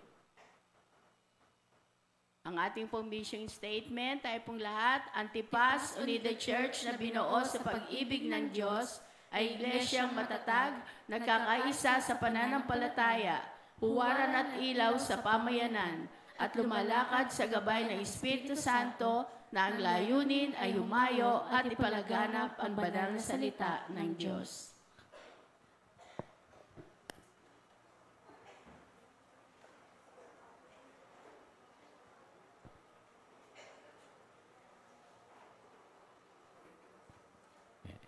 Ang ating pong mission statement, tayo pong lahat, Antipas Unida Church na binuo sa pag-ibig ng Diyos, ay iglesyang matatag, nagkakaisa sa pananampalataya, huwaran at ilaw sa pamayanan, at lumalakad sa gabay ng Espiritu Santo na ang layunin ay humayo at ipalaganap ang banal na salita ng Diyos.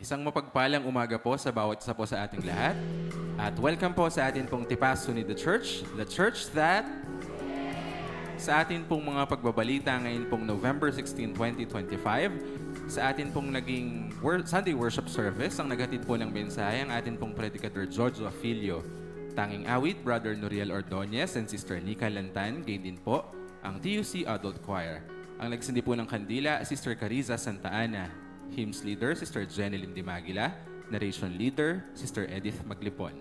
Isang mapagpalang umaga po sa bawat isa po sa ating lahat. At welcome po sa atin pong Tipas Unida Church, the church that sa atin pong mga pagbabalita ngayon pong November 16, 2025, sa atin pong naging Sunday worship service, ang naghatid po ng mensahe ang atin pong Predicator George Filio. Tanging awit, Brother Noriel Ordonez and Sister Nika Lantan, gayon din po ang TUC Adult Choir. Ang nagsindi po ng kandila, Sister Cariza Santa Ana. Hymns Leader, Sister Jeneline Dimagila. Narration Leader, Sister Edith Maglipon.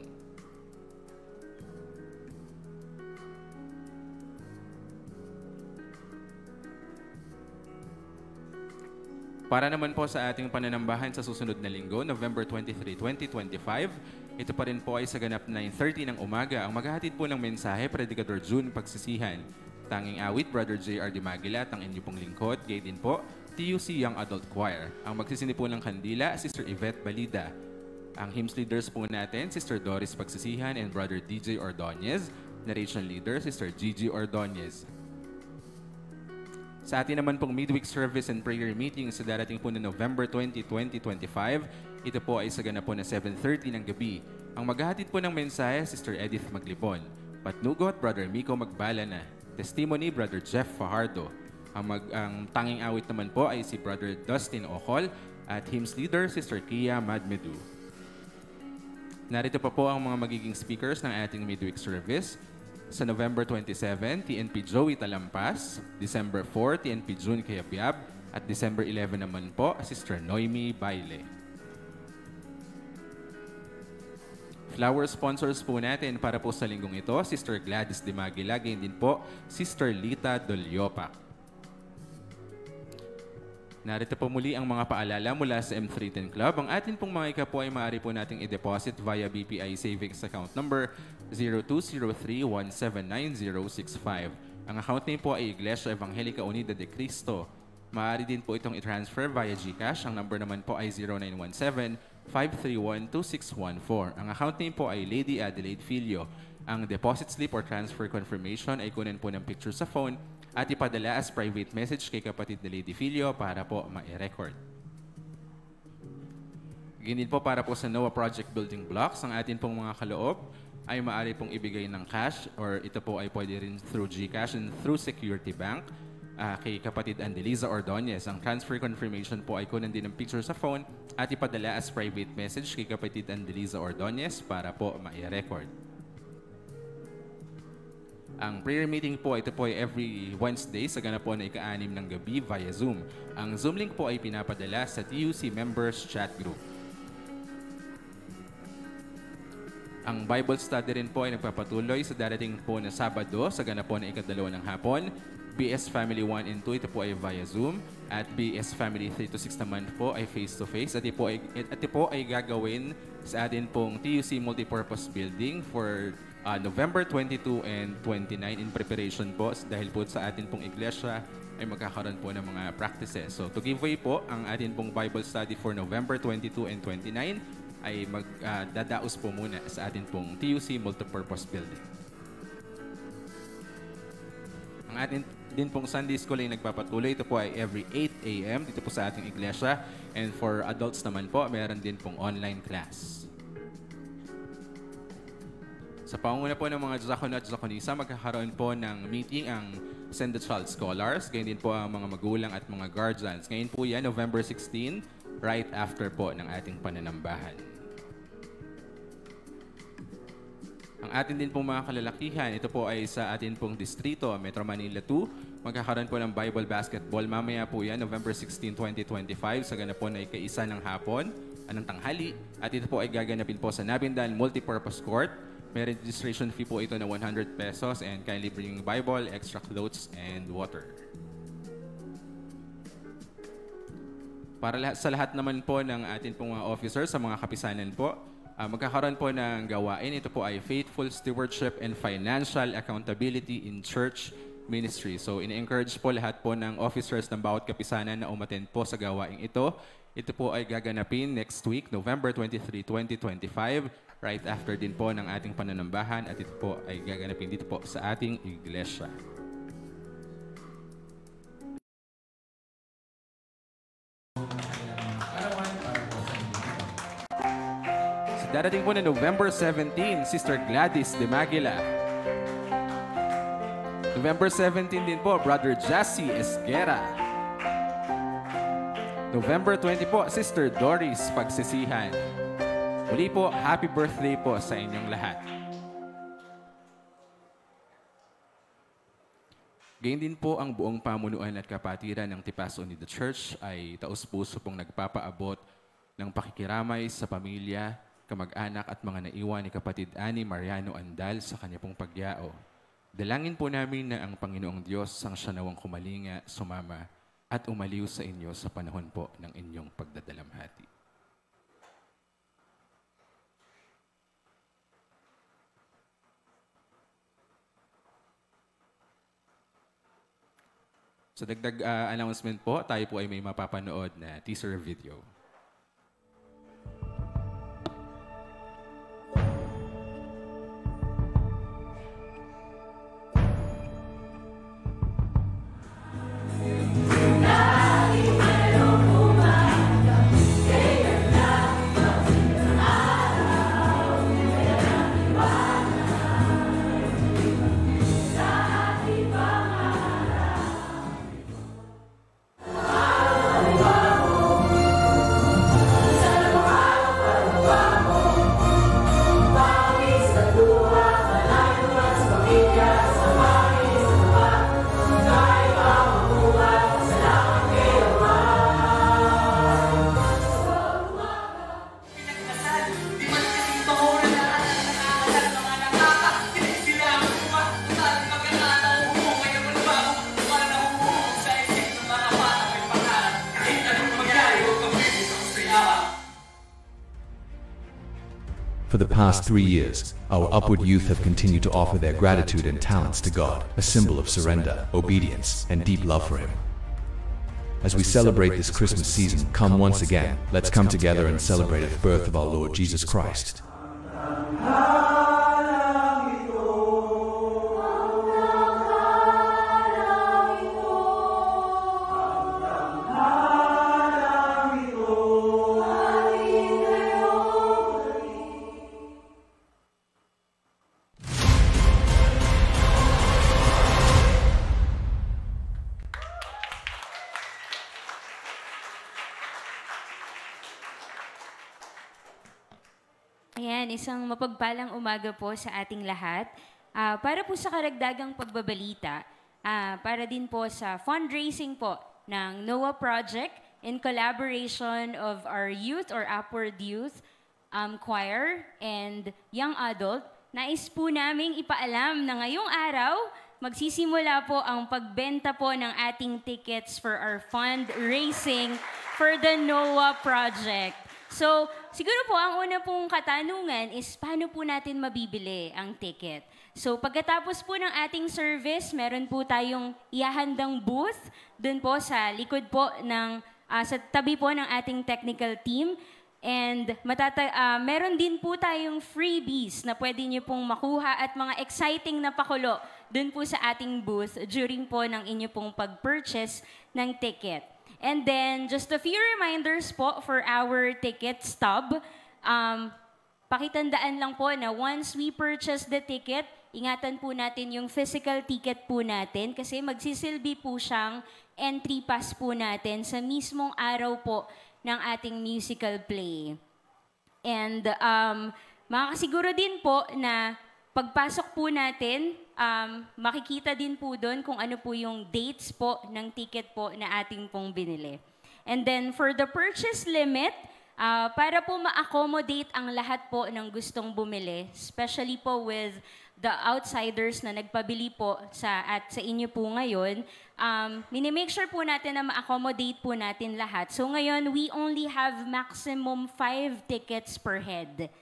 Para naman po sa ating pananambahan sa susunod na linggo, November 23, 2025, ito pa rin po ay sa ganap 9:30 ng umaga. Ang maghahatid po ng mensahe, Predicator June Pagsisihan. Tanging awit, Brother J.R. Dimagila at ang inyo pong lingkod, gayon din po, TUC Young Adult Choir. Ang magsisindi po ng kandila, Sister Yvette Balida. Ang hymns leaders po natin, Sister Doris Pagsisihan and Brother DJ Ordonez. Narration leader, Sister Gigi Ordonez. Sa atin naman pong midweek service and prayer meeting sa darating po na November 20, 2025, ito po ay sa ganap po na 7:30 ng gabi. Ang maghahatid po ng mensahe, Sister Edith Maglipon. Patnugot, Brother Miko Magbalana. Testimony, Brother Jeff Fajardo. Ang tanging awit naman po ay si Brother Dustin Ocol at hymns leader, Sister Kia Madmedu. Narito pa po ang mga magiging speakers ng ating midweek service. Sa November 27, TNP Joey Talampas. December 4, TNP June Kayabyab. At December 11 naman po, Sister Noemi Baile. Flower sponsors po natin para po sa linggong ito, Sister Gladys Dimagila, gayon din po, Sister Lita Dolyopak. Narito po muli ang mga paalala mula sa M310 Club. Ang atin pong mga ika po ay maaari po nating i-deposit via BPI Savings Account Number 0203-179-065. Ang account name po ay Iglesia Evangelica Unida de Cristo. Maaari din po itong i-transfer via GCash. Ang number naman po ay 0917-531-2614. Ang account name po ay Lady Adelaide Filio. Ang deposit slip or transfer confirmation ay kunin po ng picture sa phone at ipadala as private message kay kapatid na Lady Filio para po ma-record. Ganyan po para po sa NOAA Project Building Blocks, ang atin pong mga kaloob ay maaari pong ibigay ng cash or ito po ay pwede rin through GCash and through Security Bank kay kapatid Andeliza Ordonez. Ang transfer confirmation po ay kunin din ng picture sa phone at ipadala as private message kay kapatid Andeliza Ordonez para po ma-record. Ang prayer meeting po, ito po ay every Wednesday sa ganap po na ika-6 ng gabi via Zoom. Ang Zoom link po ay pinapadala sa TUC Members Chat Group. Ang Bible study rin po ay nagpapatuloy sa darating po na Sabado sa ganap po na ika-2 ng hapon. BS Family 1 and 2, ito po ay via Zoom. At BS Family 3 to 6 naman po ay face-to-face. At ito po ay gagawin sa atin pong TUC Multipurpose Building for November 22 and 29 in preparation po dahil po sa atin pong iglesia ay magkakaroon po ng mga practices. So to give way po, ang atin pong Bible study for November 22 and 29 ay magdadaos po muna sa atin pong TUC Multipurpose Building. Ang atin din pong Sunday School ay nagpapatuloy. Ito po ay every 8 a.m. dito po sa ating iglesia. And for adults naman po, meron din pong online class. Sa pangunguna po ng mga Diakono at Diakonisa, magkakaroon po ng meeting ang Send the Child Scholars. Ganyan din po ang mga magulang at mga guardians. Ngayon po yan, November 16, right after po ng ating pananambahan. Ang atin din pong mga kalalakihan, ito po ay sa atin pong distrito, Metro Manila 2. Magkakaroon po ng Bible Basketball. Mamaya po yan, November 16, 2025, sa ganapon ay ika-1 ng hapon, anong tanghali. At ito po ay gaganapin po sa Nabindan Multipurpose Court. May registration fee po ito na 100 pesos and kindly bring Bible, extra clothes, and water. Para sa lahat naman po ng atin pong mga officers sa mga kapisanan po, magkakaroon po ng gawain. Ito po ay Faithful Stewardship and Financial Accountability in Church Ministry. So, ini-encourage po lahat po ng officers ng bawat kapisanan na umattend po sa gawain ito. Ito po ay gaganapin next week, November 23, 2025, right after din po ng ating pananambahan at ito po ay gaganapin dito po sa ating iglesia. So, darating po na November 17, Sister Gladys de Maguila. November 17 din po, Brother Jassy Esguera. November 20 po, Sister Doris Pagsisihan. Muli po, happy birthday po sa inyong lahat. Gayun din po ang buong pamunuan at kapatiran ng Tipas Unida Church ay taus-puso pong nagpapaabot ng pakikiramay sa pamilya, kamag-anak at mga naiwan ni kapatid Ani Mariano Andal sa kanya pong pagyao. Dalangin po namin na ang Panginoong Diyos ang siya nawang kumalinga, sumama at umaliw sa inyo sa panahon po ng inyong pagdadalamhati. Sa dagdag announcement po, tayo po ay may mapapanood na teaser video. For the past 3 years, our Upward youth have continued to offer their gratitude and talents to God, a symbol of surrender, obedience, and deep love for Him. As we celebrate this Christmas season, come once again, let's come together and celebrate the birth of our Lord Jesus Christ. Ayan, isang mapagpalang umaga po sa ating lahat. Para po sa karagdagang pagbabalita, para din po sa fundraising po ng NOAH Project in collaboration of our youth or Upward Youth Choir and Young Adult, nais po naming ipaalam na ngayong araw, magsisimula po ang pagbenta po ng ating tickets for our fundraising for the NOAH Project. So, siguro po, ang una pong katanungan is paano po natin mabibili ang ticket? So, pagkatapos po ng ating service, meron po tayong ihahandang booth dun po sa likod po ng, sa tabi po ng ating technical team. And meron din po tayong freebies na pwede nyo pong makuha at mga exciting na pakulo dun po sa ating booth during po ng inyo pong pag-purchase ng ticket. And then, just a few reminders po for our ticket stub. Pakitandaan lang po na once we purchase the ticket, ingatan po natin yung physical ticket po natin kasi magsisilbi po siyang entry pass po natin sa mismong araw po ng ating musical play. And makakasiguro din po na pagpasok po natin, makikita din po doon kung ano po yung dates po ng ticket po na ating pong binili. And then for the purchase limit, para po ma-accommodate ang lahat po ng gustong bumili, especially po with the outsiders na nagpabili po sa inyo po ngayon, minimake sure po natin na ma-accommodate po natin lahat. So ngayon, we only have maximum 5 tickets per head.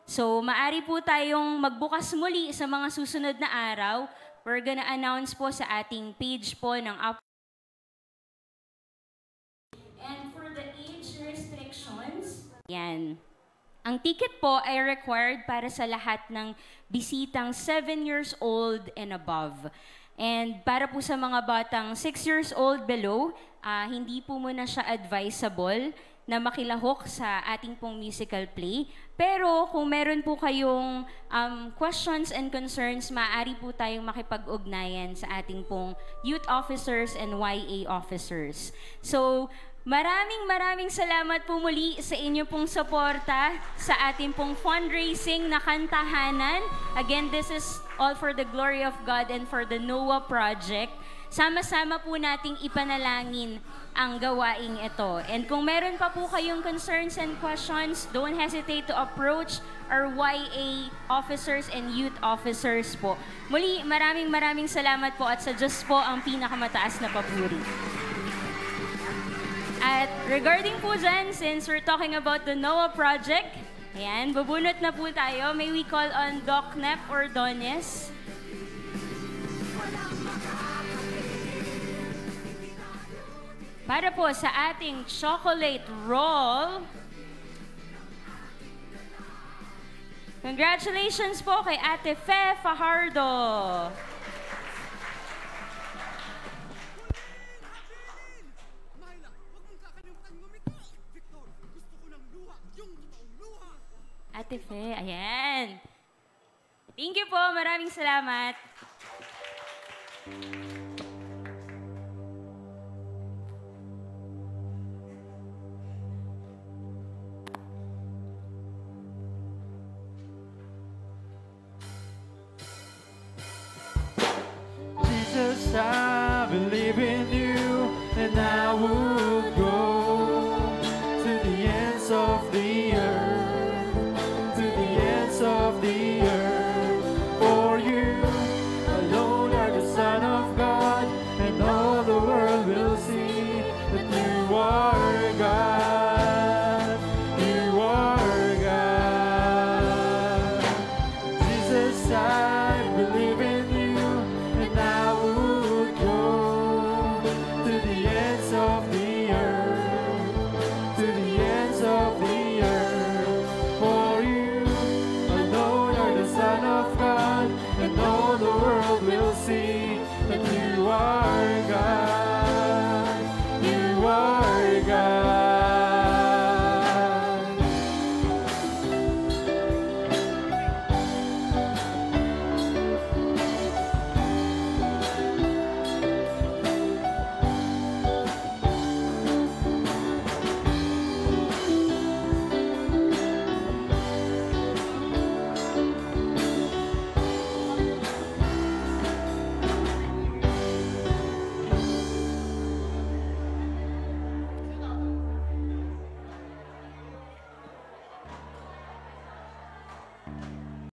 So maari po tayong magbukas muli sa mga susunod na araw. We're gonna announce po sa ating page po ng And for the age restrictions, yan. Ang ticket po ay required para sa lahat ng bisitang 7 years old and above. And para po sa mga batang 6 years old below, hindi po muna siya advisable na makilahok sa ating pong musical play. Pero kung meron po kayong questions and concerns, maaari po tayong makipag-ugnayan sa ating pong youth officers and YA officers. So, maraming salamat po muli sa inyo pong suporta sa ating pong fundraising na kantahanan. Again, this is all for the glory of God and for the NOAH Project. Sama-sama po nating ipanalangin ang gawaing ito. And kung meron pa po kayong concerns and questions, don't hesitate to approach our YA officers and youth officers po. Muli, maraming salamat po at sa Diyos po ang pinakamataas na papuri. At regarding po dyan, since we're talking about the NOAH Project, ayan, bubunot na po tayo. May we call on Doc Nep Ordonez. Para po sa ating chocolate roll. Congratulations po kay Ate Fe Fajardo. Ate Fe, ayan. Thank you po. Maraming salamat.